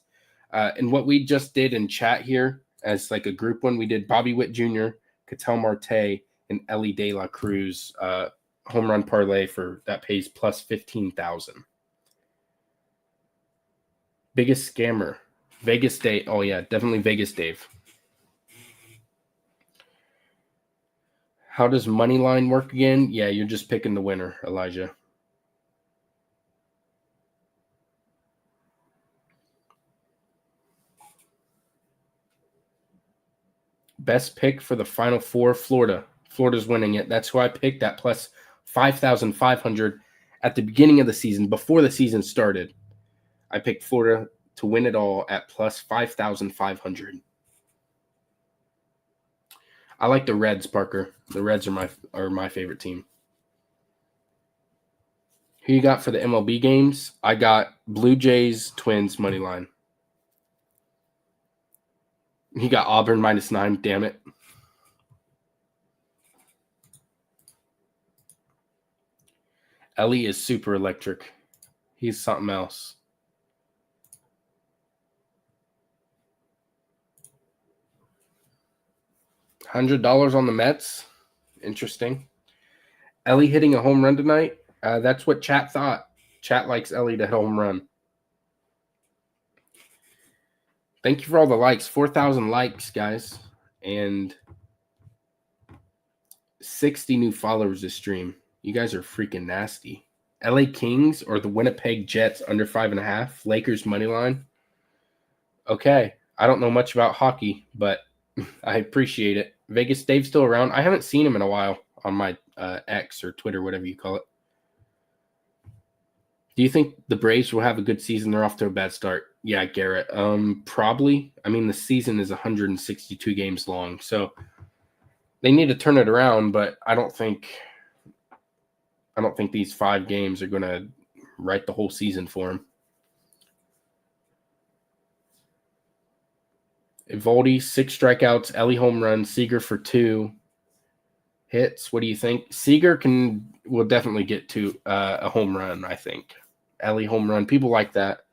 And what we just did in chat here as like a group one, we did Bobby Witt Jr., Ketel Marte, and Ellie De La Cruz home run parlay for that pays plus 15,000. Biggest scammer, Vegas Dave. Oh yeah, definitely Vegas Dave. How does money line work again? Yeah, you're just picking the winner, Elijah. Best pick for the Final Four, Florida. Florida's winning it. That's who I picked at plus 5,500 at the beginning of the season, before the season started. I picked Florida to win it all at plus 5,500. I like the Reds, Parker. The Reds are my favorite team. Who you got for the MLB games? I got Blue Jays, Twins, money line. He got Auburn -9. Damn it. Ellie is super electric. He's something else. $100 on the Mets. Interesting. Ellie hitting a home run tonight. That's what chat thought. Chat likes Ellie to hit a home run. Thank you for all the likes. 4,000 likes, guys. And 60 new followers this stream. You guys are freaking nasty. LA Kings or the Winnipeg Jets under 5.5. Lakers money line. Okay. I don't know much about hockey, but I appreciate it. Vegas Dave's still around. I haven't seen him in a while on my X or Twitter, whatever you call it. Do you think the Braves will have a good season? They're off to a bad start. Yeah, Garrett. Probably. I mean, the season is 162 games long, so they need to turn it around. But I don't think these 5 games are going to write the whole season for them. Evaldi, 6 strikeouts. Ellie home run. Seager for 2 hits. What do you think? Seager will definitely get to a home run, I think. Ellie home run. People like that.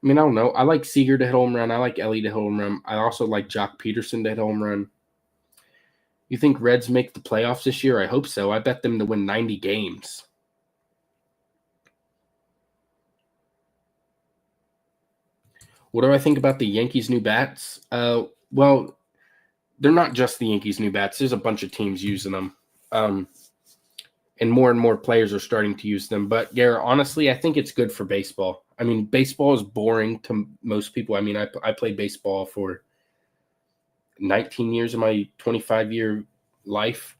I mean, I don't know. I like Seager to hit home run. I like Ellie to hit home run. I also like Jock Peterson to hit home run. You think Reds make the playoffs this year? I hope so. I bet them to win 90 games. What do I think about the Yankees' new bats? Well, they're not just the Yankees' new bats. There's a bunch of teams using them. And more players are starting to use them. But, Garrett, honestly, I think it's good for baseball. I mean, baseball is boring to most people. I mean, I played baseball for 19 years of my 25-year life.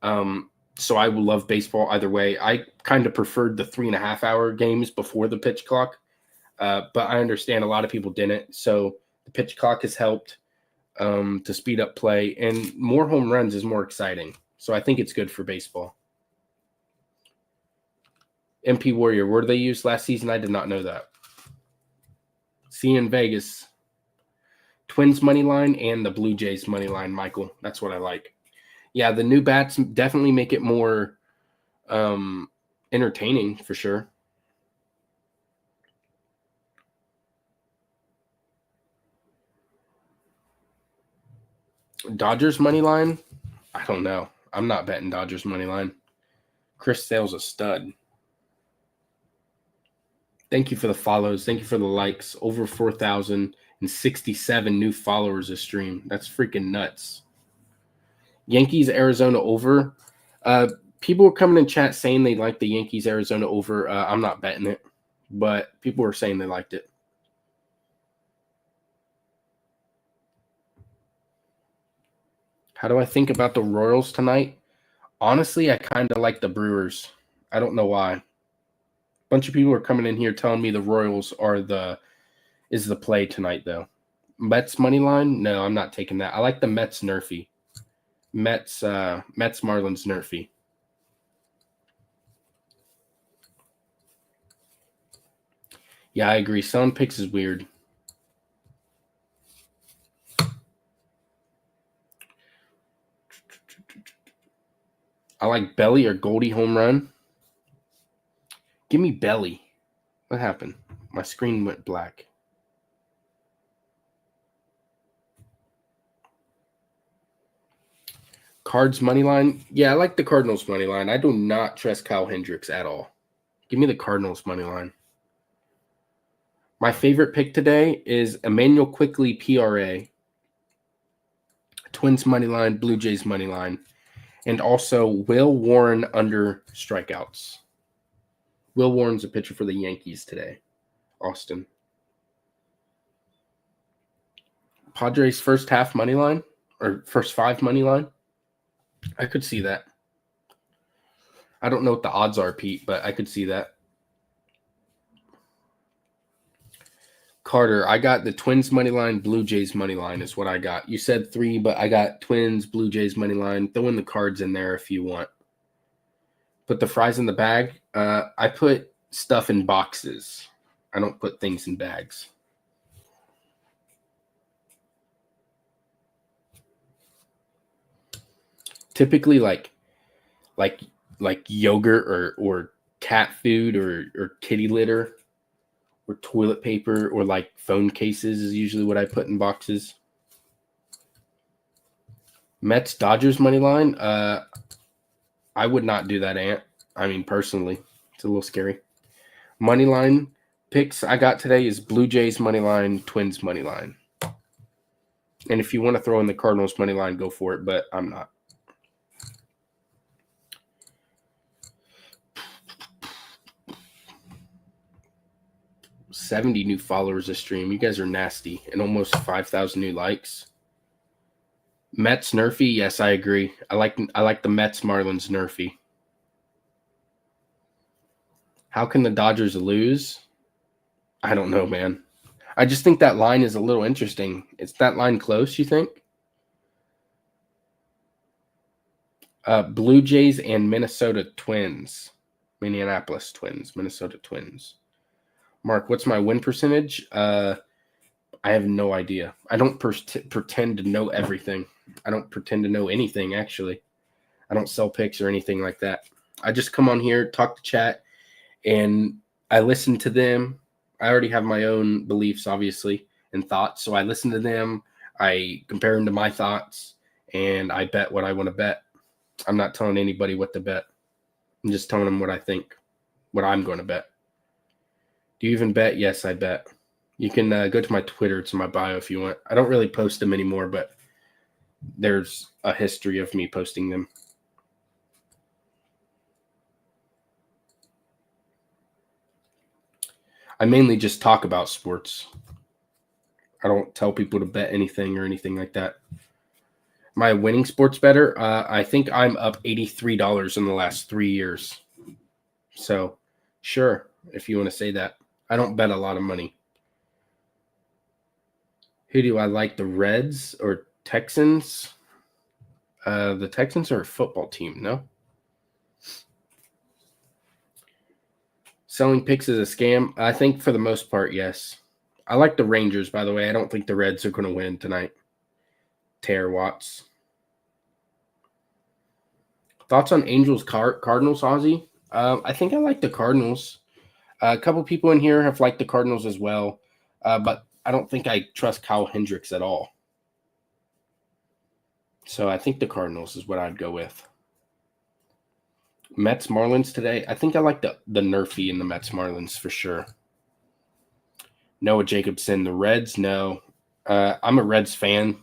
So I will love baseball either way. I kind of preferred the 3.5-hour games before the pitch clock. But I understand a lot of people didn't. So the pitch clock has helped to speed up play. And more home runs is more exciting. So I think it's good for baseball. MP Warrior, where did they use last season? I did not know that. See you in Vegas. Twins money line and the Blue Jays money line, Michael. That's what I like. Yeah, the new bats definitely make it more entertaining for sure. Dodgers money line? I don't know. I'm not betting Dodgers money line. Chris Sale's a stud. Thank you for the follows. Thank you for the likes. Over 4,067 new followers this stream. That's freaking nuts. Yankees Arizona over. People were coming in chat saying they liked the Yankees Arizona over. I'm not betting it, but people were saying they liked it. How do I think about the Royals tonight? Honestly, I kind of like the Brewers. I don't know why. A bunch of people are coming in here telling me the Royals is the play tonight, though. Mets money line? No, I'm not taking that. I like the Mets nerfy. Mets Marlins nerfy. Yeah, I agree. Selling picks is weird. I like Belly or Goldie home run. Give me belly. What happened? My screen went black. Cards money line. Yeah, I like the Cardinals money line. I do not trust Kyle Hendricks at all. Give me the Cardinals money line. My favorite pick today is Emmanuel Quickly PRA, Twins money line, Blue Jays money line, and also Will Warren under strikeouts. Will Warren's a pitcher for the Yankees today. Austin. Padres first half money line or first 5 money line. I could see that. I don't know what the odds are, Pete, but I could see that. Carter, I got the Twins money line, Blue Jays money line is what I got. You said 3, but I got Twins, Blue Jays money line. Throw in the cards in there if you want. Put the fries in the bag. I put stuff in boxes. I don't put things in bags. Typically like yogurt or cat food or kitty litter or toilet paper or like phone cases is usually what I put in boxes. Mets Dodgers money line. I would not do that, Ant. I mean, personally, it's a little scary. Money line picks I got today is Blue Jays money line, Twins money line. And if you want to throw in the Cardinals money line, go for it, but I'm not. $70 new followers a stream. You guys are nasty. And almost 5,000 new likes. Mets Nerfy, yes, I agree. I like the Mets Marlins Nerfy. How can the Dodgers lose? I don't know, man. I just think that line is a little interesting. Is that line close, you think? Blue Jays and Minnesota Twins. Minneapolis Twins, Minnesota Twins. Mark, what's my win percentage? I have no idea. I don't pretend to know everything. I don't pretend to know anything, actually. I don't sell picks or anything like that. I just come on here, talk to chat, and I listen to them. I already have my own beliefs, obviously, and thoughts. So I listen to them. I compare them to my thoughts, and I bet what I want to bet. I'm not telling anybody what to bet. I'm just telling them what I think, what I'm going to bet. Do you even bet? Yes, I bet. You can go to my Twitter. It's in my bio if you want. I don't really post them anymore, but there's a history of me posting them. I mainly just talk about sports. I don't tell people to bet anything or anything like that. Am I winning sports better? I think I'm up $83 in the last 3 years. So, sure, if you want to say that. I don't bet a lot of money. Who do I like, the Reds or Texans? The Texans are a football team, no? Selling picks is a scam? I think for the most part, yes. I like the Rangers, by the way. I don't think the Reds are going to win tonight. Tara Watts. Thoughts on Angels Cardinals, Ozzy? I think I like the Cardinals. A couple people in here have liked the Cardinals as well, but I don't think I trust Kyle Hendricks at all. So I think the Cardinals is what I'd go with. Mets Marlins today. I think I like the Nerfy in the Mets Marlins for sure. Noah Jacobson, the Reds. No, I'm a Reds fan,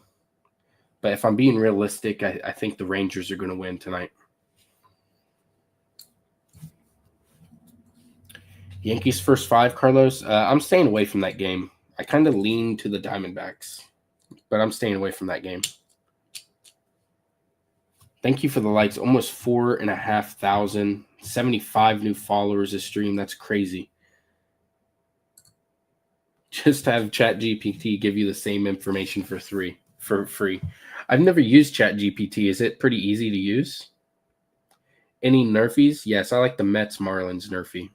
but if I'm being realistic, I think the Rangers are going to win tonight. Yankees first 5, Carlos. I'm staying away from that game. I kind of lean to the Diamondbacks, but I'm staying away from that game. Thank you for the likes. Almost 4,500, 75 new followers this stream. That's crazy. Just have ChatGPT give you the same information for free. I've never used ChatGPT. Is it pretty easy to use? Any Nerfies? Yes, I like the Mets Marlins Nerfy.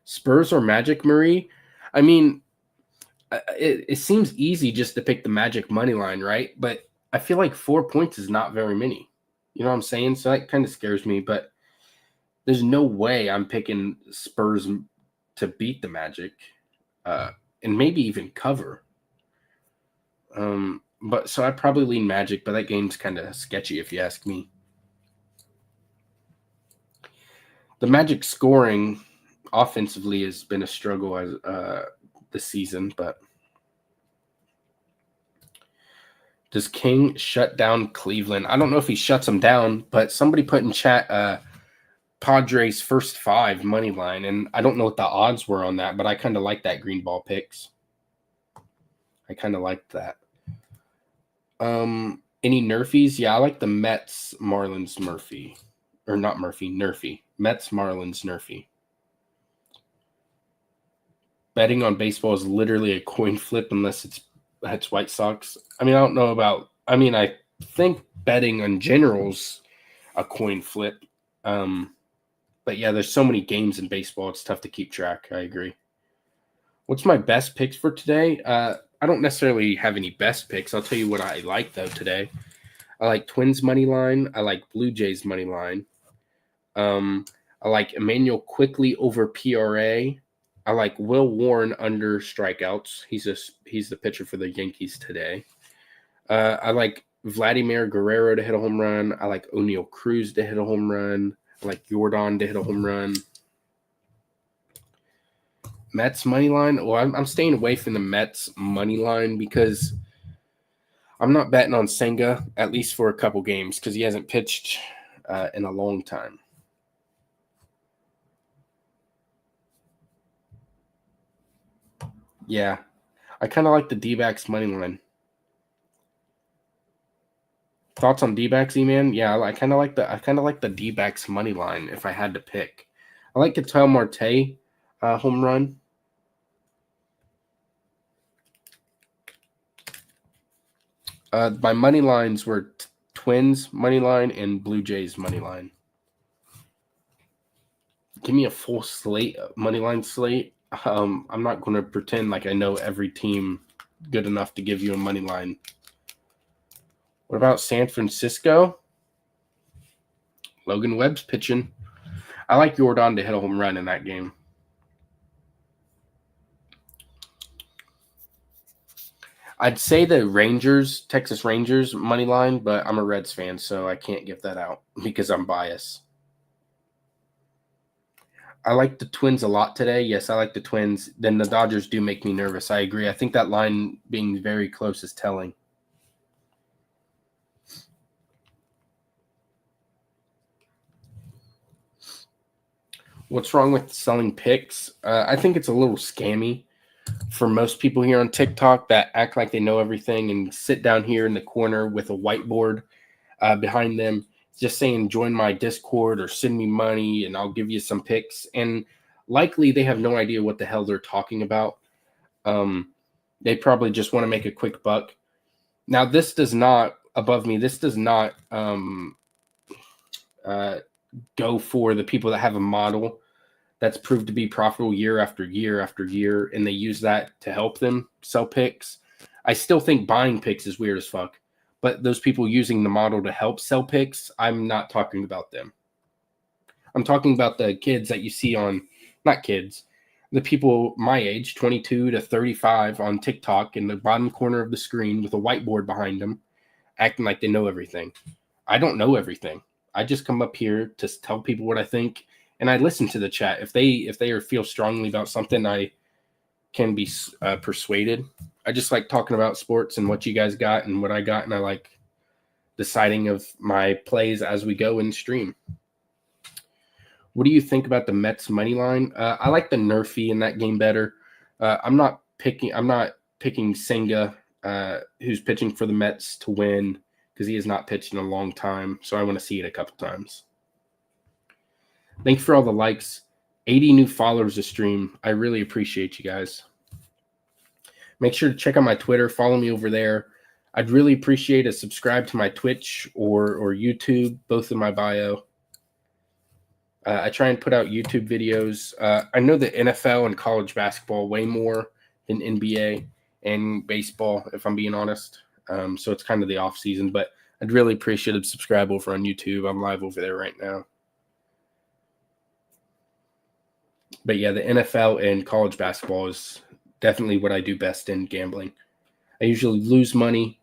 Spurs or Magic, Marie? I mean, it seems easy just to pick the Magic money line, right? But I feel like 4 points is not very many. You know what I'm saying? So that kind of scares me. But There's no way I'm picking Spurs to beat the Magic, and maybe even cover. But so I probably lean Magic, but that game's kind of sketchy if you ask me. The Magic scoring offensively has been a struggle as this season, but does King shut down Cleveland? I don't know if he shuts them down, but somebody put in chat Padres first 5 money line, and I don't know what the odds were on that, but I kind of like that green ball picks. I kind of liked that. Any Nerfies? Yeah, I like the Mets, Marlins, Murphy. Or not Murphy, Nerfy. Mets, Marlins, Nerfy. Betting on baseball is literally a coin flip unless it's White Sox. I mean, I don't know about. I mean, I think betting in general's a coin flip. But yeah, there's so many games in baseball; it's tough to keep track. I agree. What's my best picks for today? I don't necessarily have any best picks. I'll tell you what I like though today. I like Twins money line. I like Blue Jays money line. I like Emmanuel Quickly over PRA. I like Will Warren under strikeouts. He's the pitcher for the Yankees today. I like Vladimir Guerrero to hit a home run. I like O'Neal Cruz to hit a home run. I like Jordan to hit a home run. Mets money line. Well, I'm staying away from the Mets money line because I'm not betting on Senga, at least for a couple games, because he hasn't pitched in a long time. Yeah, I kind of like the D-backs money line. Thoughts on D-backs, E-Man? Yeah, I kind of like the D-backs money line if I had to pick. I like Ketel Marte home run. My money lines were Twins money line and Blue Jays money line. Give me a full slate, money line slate. I'm not going to pretend like I know every team good enough to give you a money line. What about San Francisco? Logan Webb's pitching. I like Jordan to hit a home run in that game. I'd say the Rangers, Texas Rangers money line, but I'm a Reds fan, so I can't give that out because I'm biased. I like the Twins a lot today. Yes, I like the Twins. Then the Dodgers do make me nervous. I agree. I think that line being very close is telling. What's wrong with selling picks? I think it's a little scammy for most people here on TikTok that act like they know everything and sit down here in the corner with a whiteboard behind them just saying join my Discord or send me money and I'll give you some picks. And likely they have no idea what the hell they're talking about. They probably just want to make a quick buck. Now, this does not go for the people that have a model that's proved to be profitable year after year after year, and they use that to help them sell picks. I still think buying picks is weird as fuck. But those people using the model to help sell picks, I'm not talking about them. I'm talking about the kids that you see on, not kids, the people my age, 22 to 35 on TikTok in the bottom corner of the screen with a whiteboard behind them, acting like they know everything. I don't know everything. I just come up here to tell people what I think, and I listen to the chat. If they feel strongly about something, I can be persuaded. I just like talking about sports and what you guys got and what I got, and I like deciding of my plays as we go in stream. What do you think about the Mets money line? I like the Nerfy in that game better. I'm not picking Senga, who's pitching for the Mets to win because he has not pitched in a long time. So I want to see it a couple times. Thanks for all the likes. 80 new followers to stream. I really appreciate you guys. Make sure to check out my Twitter. Follow me over there. I'd really appreciate a subscribe to my Twitch or YouTube, both in my bio. I try and put out YouTube videos. I know the NFL and college basketball way more than NBA and baseball, if I'm being honest. So it's kind of the off season, but I'd really appreciate a subscribe over on YouTube. I'm live over there right now. But yeah, the NFL and college basketball is definitely what I do best in gambling. I usually lose money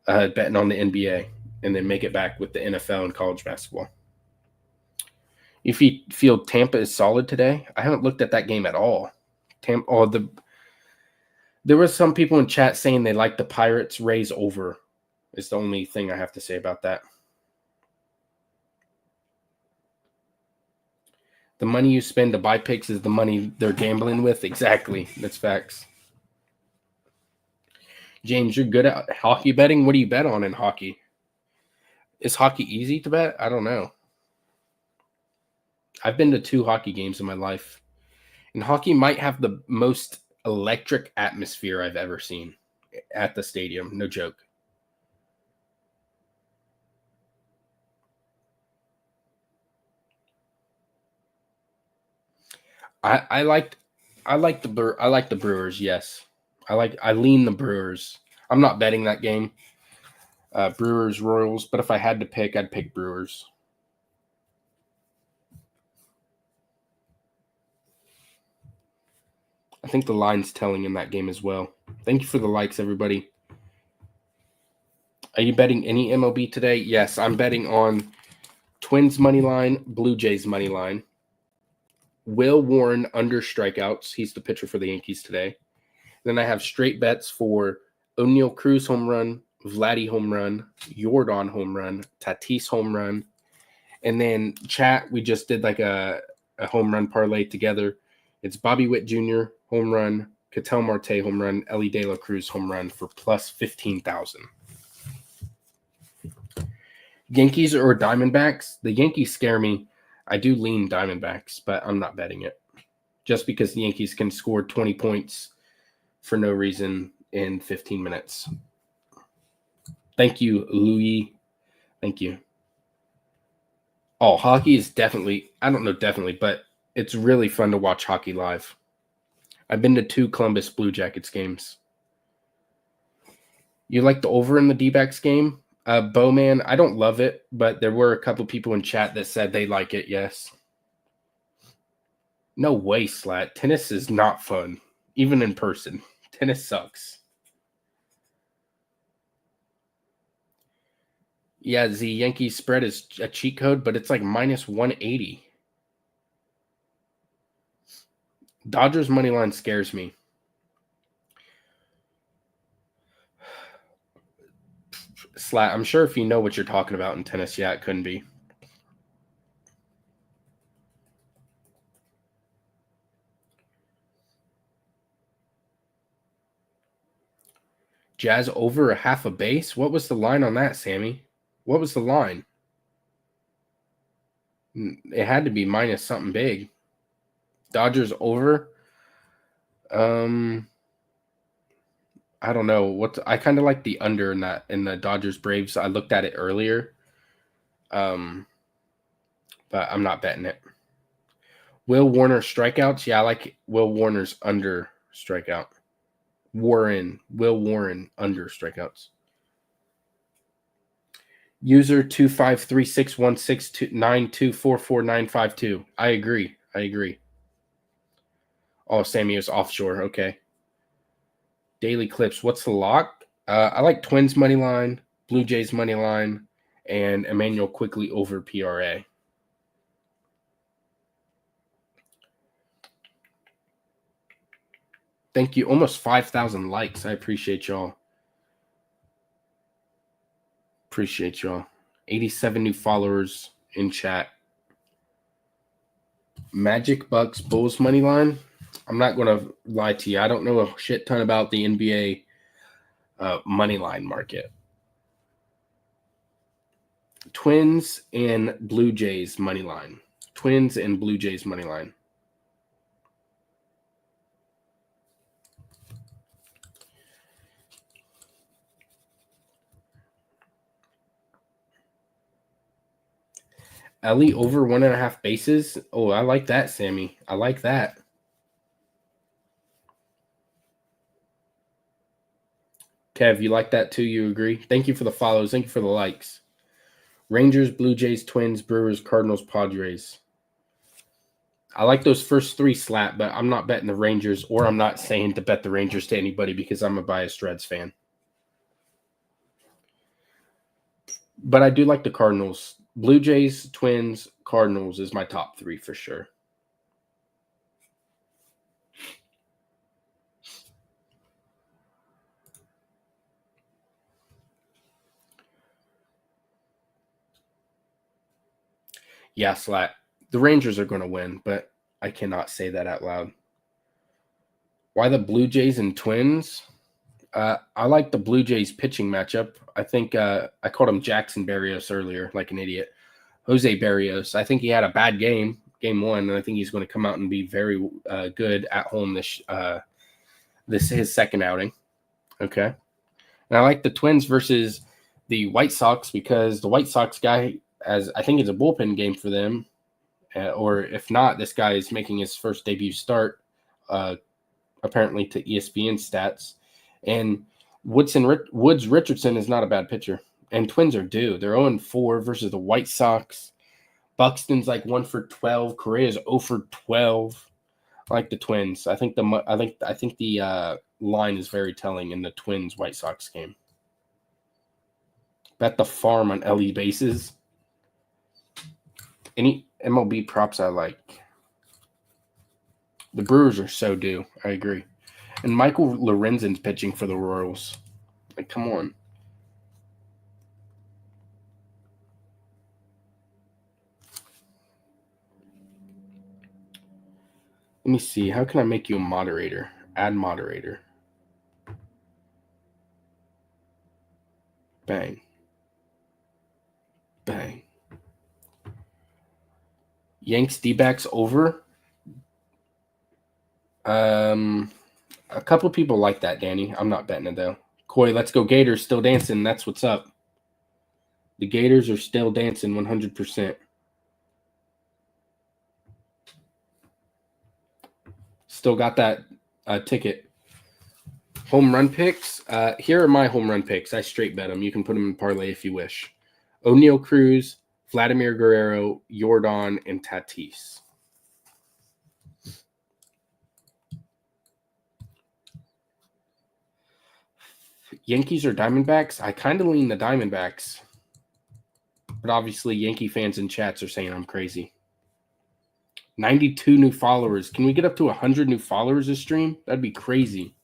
betting on the NBA and then make it back with the NFL and college basketball. If you feel Tampa is solid today, I haven't looked at that game at all. There was some people in chat saying they like the Pirates Rays over. Is the only thing I have to say about that. The money you spend to buy picks is the money they're gambling with. Exactly. That's facts. James, you're good at hockey betting. What do you bet on in hockey? Is hockey easy to bet? I don't know. I've been to 2 hockey games in my life. And hockey might have the most electric atmosphere I've ever seen at the stadium. No joke. I like the Brewers. Yes, I lean the Brewers. I'm not betting that game. Brewers Royals, but if I had to pick, I'd pick Brewers. I think the line's telling in that game as well. Thank you for the likes, everybody. Are you betting any MLB today? Yes, I'm betting on Twins money line, Blue Jays money line. Will Warren under strikeouts. He's the pitcher for the Yankees today. Then I have straight bets for O'Neill Cruz home run, Vladdy home run, Jordan home run, Tatis home run. And then chat, we just did like a home run parlay together. It's Bobby Witt Jr. home run, Ketel Marte home run, Ellie De La Cruz home run for plus 15,000. Yankees or Diamondbacks? The Yankees scare me. I do lean Diamondbacks, but I'm not betting it. Just because the Yankees can score 20 points for no reason in 15 minutes. Thank you, Louis. Thank you. Oh, hockey is definitely, I don't know definitely, but it's really fun to watch hockey live. I've been to 2 Columbus Blue Jackets games. You like the over in the D-backs game? Bowman, I don't love it, but there were a couple people in chat that said they like it, yes. No way, Slat. Tennis is not fun, even in person. Tennis sucks. Yeah, the Yankees spread is a cheat code, but it's like minus 180. Dodgers money line scares me. Slat, I'm sure if you know what you're talking about in tennis, yeah, it couldn't be. Jazz over a half a base? What was the line on that, Sammy? What was the line? It had to be minus something big. Dodgers over. I don't know. I kind of like the under in the Dodgers Braves. I looked at it earlier. But I'm not betting it. Will Warner strikeouts? Yeah, I like Will Warner's under strikeout. Will Warren under strikeouts. User 2536169244952. I agree. Oh, Sammy is offshore. Okay. Daily clips. What's the lock? I like Twins money line, Blue Jays money line, and Emmanuel quickly over PRA. Thank you. Almost 5,000 likes. I appreciate y'all. 87 new followers in chat. Magic Bucks Bulls money line. I'm not going to lie to you. I don't know a shit ton about the NBA money line market. Twins and Blue Jays money line. Twins and Blue Jays money line. Ellie over 1.5 bases. Oh, I like that, Sammy. I like that. Kev, you like that too? You agree? Thank you for the follows. Thank you for the likes. Rangers, Blue Jays, Twins, Brewers, Cardinals, Padres. I like those first three slap, but I'm not betting the Rangers, or I'm not saying to bet the Rangers to anybody because I'm a biased Reds fan. But I do like the Cardinals. Blue Jays, Twins, Cardinals is my top three for sure. Yeah, Slat. The Rangers are going to win, but I cannot say that out loud. Why the Blue Jays and Twins? I like the Blue Jays pitching matchup. I think I called him Jackson Berrios earlier, like an idiot. Jose Berrios. I think he had a bad game 1, and I think he's going to come out and be very good at home this his second outing. Okay. And I like the Twins versus the White Sox because the White Sox guy, as I think it's a bullpen game for them, or if not, this guy is making his first debut start, apparently to ESPN stats. And Woods Richardson is not a bad pitcher, and Twins are due. They're 0-4 versus the White Sox. Buxton's like 1 for 12. Correa's 0 for 12. I like the Twins. I think the line is very telling in the Twins White Sox game. Bet the farm on LE bases. Any MLB props I like. The Brewers are so due. I agree. And Michael Lorenzen's pitching for the Royals. Like, come on. Let me see. How can I make you a moderator? Add moderator. Bang. Bang. Yanks D-backs over. A couple people like that, Danny. I'm not betting it, though. Coy, let's go Gators. Still dancing. That's what's up. The Gators are still dancing 100%. Still got that ticket. Home run picks. Here are my home run picks. I straight bet them. You can put them in parlay if you wish. O'Neal Cruz, Vladimir Guerrero, Jordan, and Tatis. Yankees or Diamondbacks? I kind of lean the Diamondbacks. But obviously, Yankee fans in chats are saying I'm crazy. 92 new followers. Can we get up to 100 new followers this stream? That'd be crazy.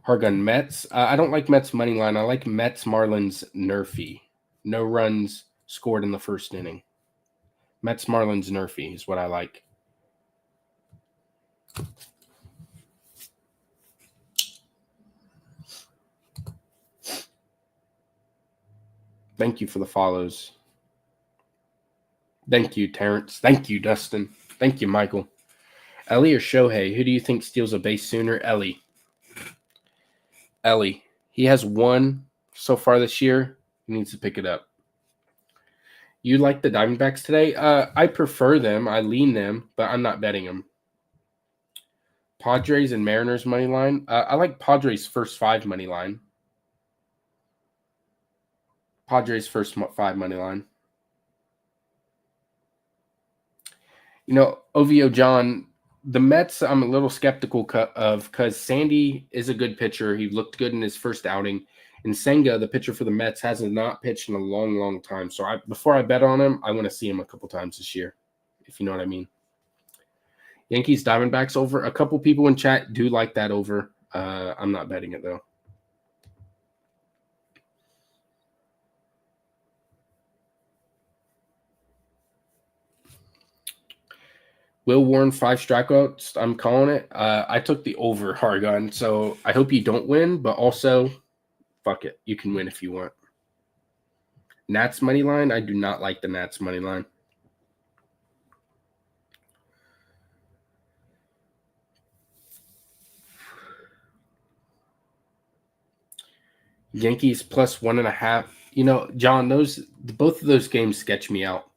Hargun Mets. I don't like Mets money line. I like Mets Marlins Nerfy. No runs scored in the first inning. Mets Marlins Nerfy is what I like. Thank you for the follows. Thank you, Terrence. Thank you, Dustin. Thank you, Michael. Ellie or Shohei? Who do you think steals a base sooner? Ellie. He has one so far this year. He needs to pick it up. You like the Diamondbacks today? I prefer them. I lean them, but I'm not betting them. Padres and Mariners money line. I like Padres first 5 money line. Padres first 5 money line. You know, OVO John, the Mets I'm a little skeptical of because Sandy is a good pitcher. He looked good in his first outing. And Senga, the pitcher for the Mets, has not pitched in a long, long time. So before I bet on him, I want to see him a couple times this year, if you know what I mean. Yankees Diamondbacks over. A couple people in chat do like that over. I'm not betting it, though. Will Warren 5 strikeouts. I'm calling it. I took the over, Hargun. So I hope you don't win, but also, fuck it. You can win if you want. Nats money line. I do not like the Nats money line. Yankees plus 1.5. You know, John, both of those games sketch me out.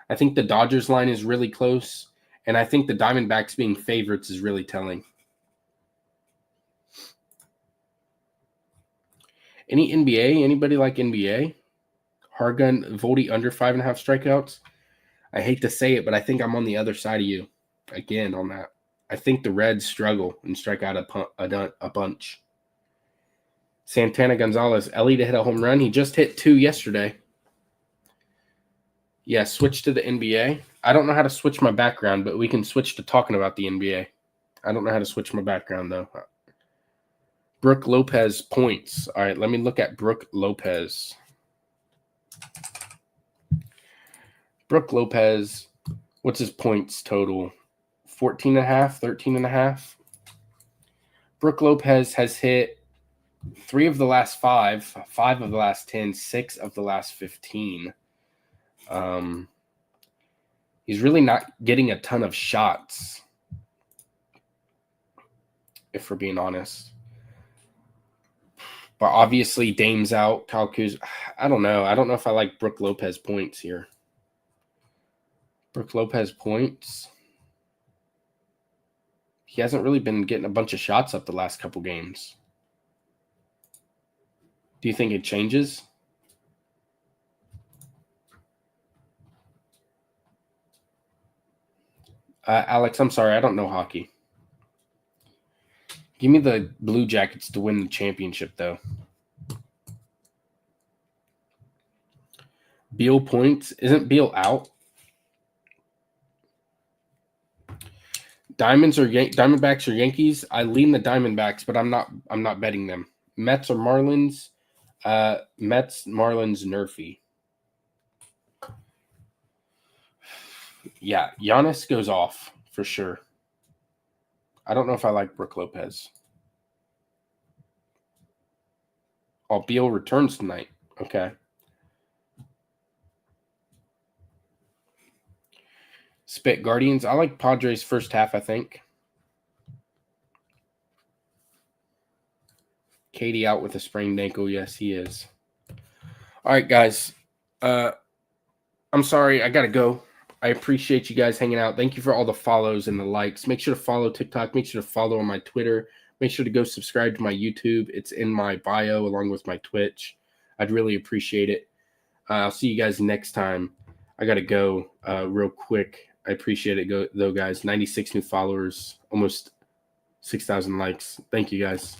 I think the Dodgers line is really close, and I think the Diamondbacks being favorites is really telling. Any NBA? Anybody like NBA? Hargun, Voldy under 5.5 strikeouts. I hate to say it, but I think I'm on the other side of you again on that. I think the Reds struggle and strike out a bunch. Santana Gonzalez, Ellie to hit a home run. He just hit 2 yesterday. Yeah, switch to the NBA. I don't know how to switch my background, but we can switch to talking about the NBA. I don't know how to switch my background, though. Brooke Lopez points. All right, let me look at Brooke Lopez. Brooke Lopez, what's his points total? 14.5, 13.5. Brooke Lopez has hit 3 of the last 5, 5 of the last 10, 6 of the last 15. He's really not getting a ton of shots, if we're being honest. But obviously, Dame's out. Kyle Kuz, I don't know. I don't know if I like Brooke Lopez points here. Brooke Lopez points. He hasn't really been getting a bunch of shots up the last couple games. Do you think it changes? Alex, I'm sorry. I don't know hockey. Give me the Blue Jackets to win the championship, though. Beal points. Isn't Beal out? Diamondbacks or Yankees? I lean the Diamondbacks, but I'm not betting them. Mets or Marlins? Mets, Marlins, Nerfy. Yeah, Giannis goes off for sure. I don't know if I like Brooke Lopez. Oh, Beal returns tonight. Okay. Spit Guardians. I like Padres first half, I think. Katie out with a sprained ankle. Yes, he is. All right, guys. I'm sorry. I got to go. I appreciate you guys hanging out. Thank you for all the follows and the likes. Make sure to follow TikTok. Make sure to follow on my Twitter. Make sure to go subscribe to my YouTube. It's in my bio along with my Twitch. I'd really appreciate it. I'll see you guys next time. I got to go real quick. I appreciate it, though, guys. 96 new followers, almost 6,000 likes. Thank you, guys.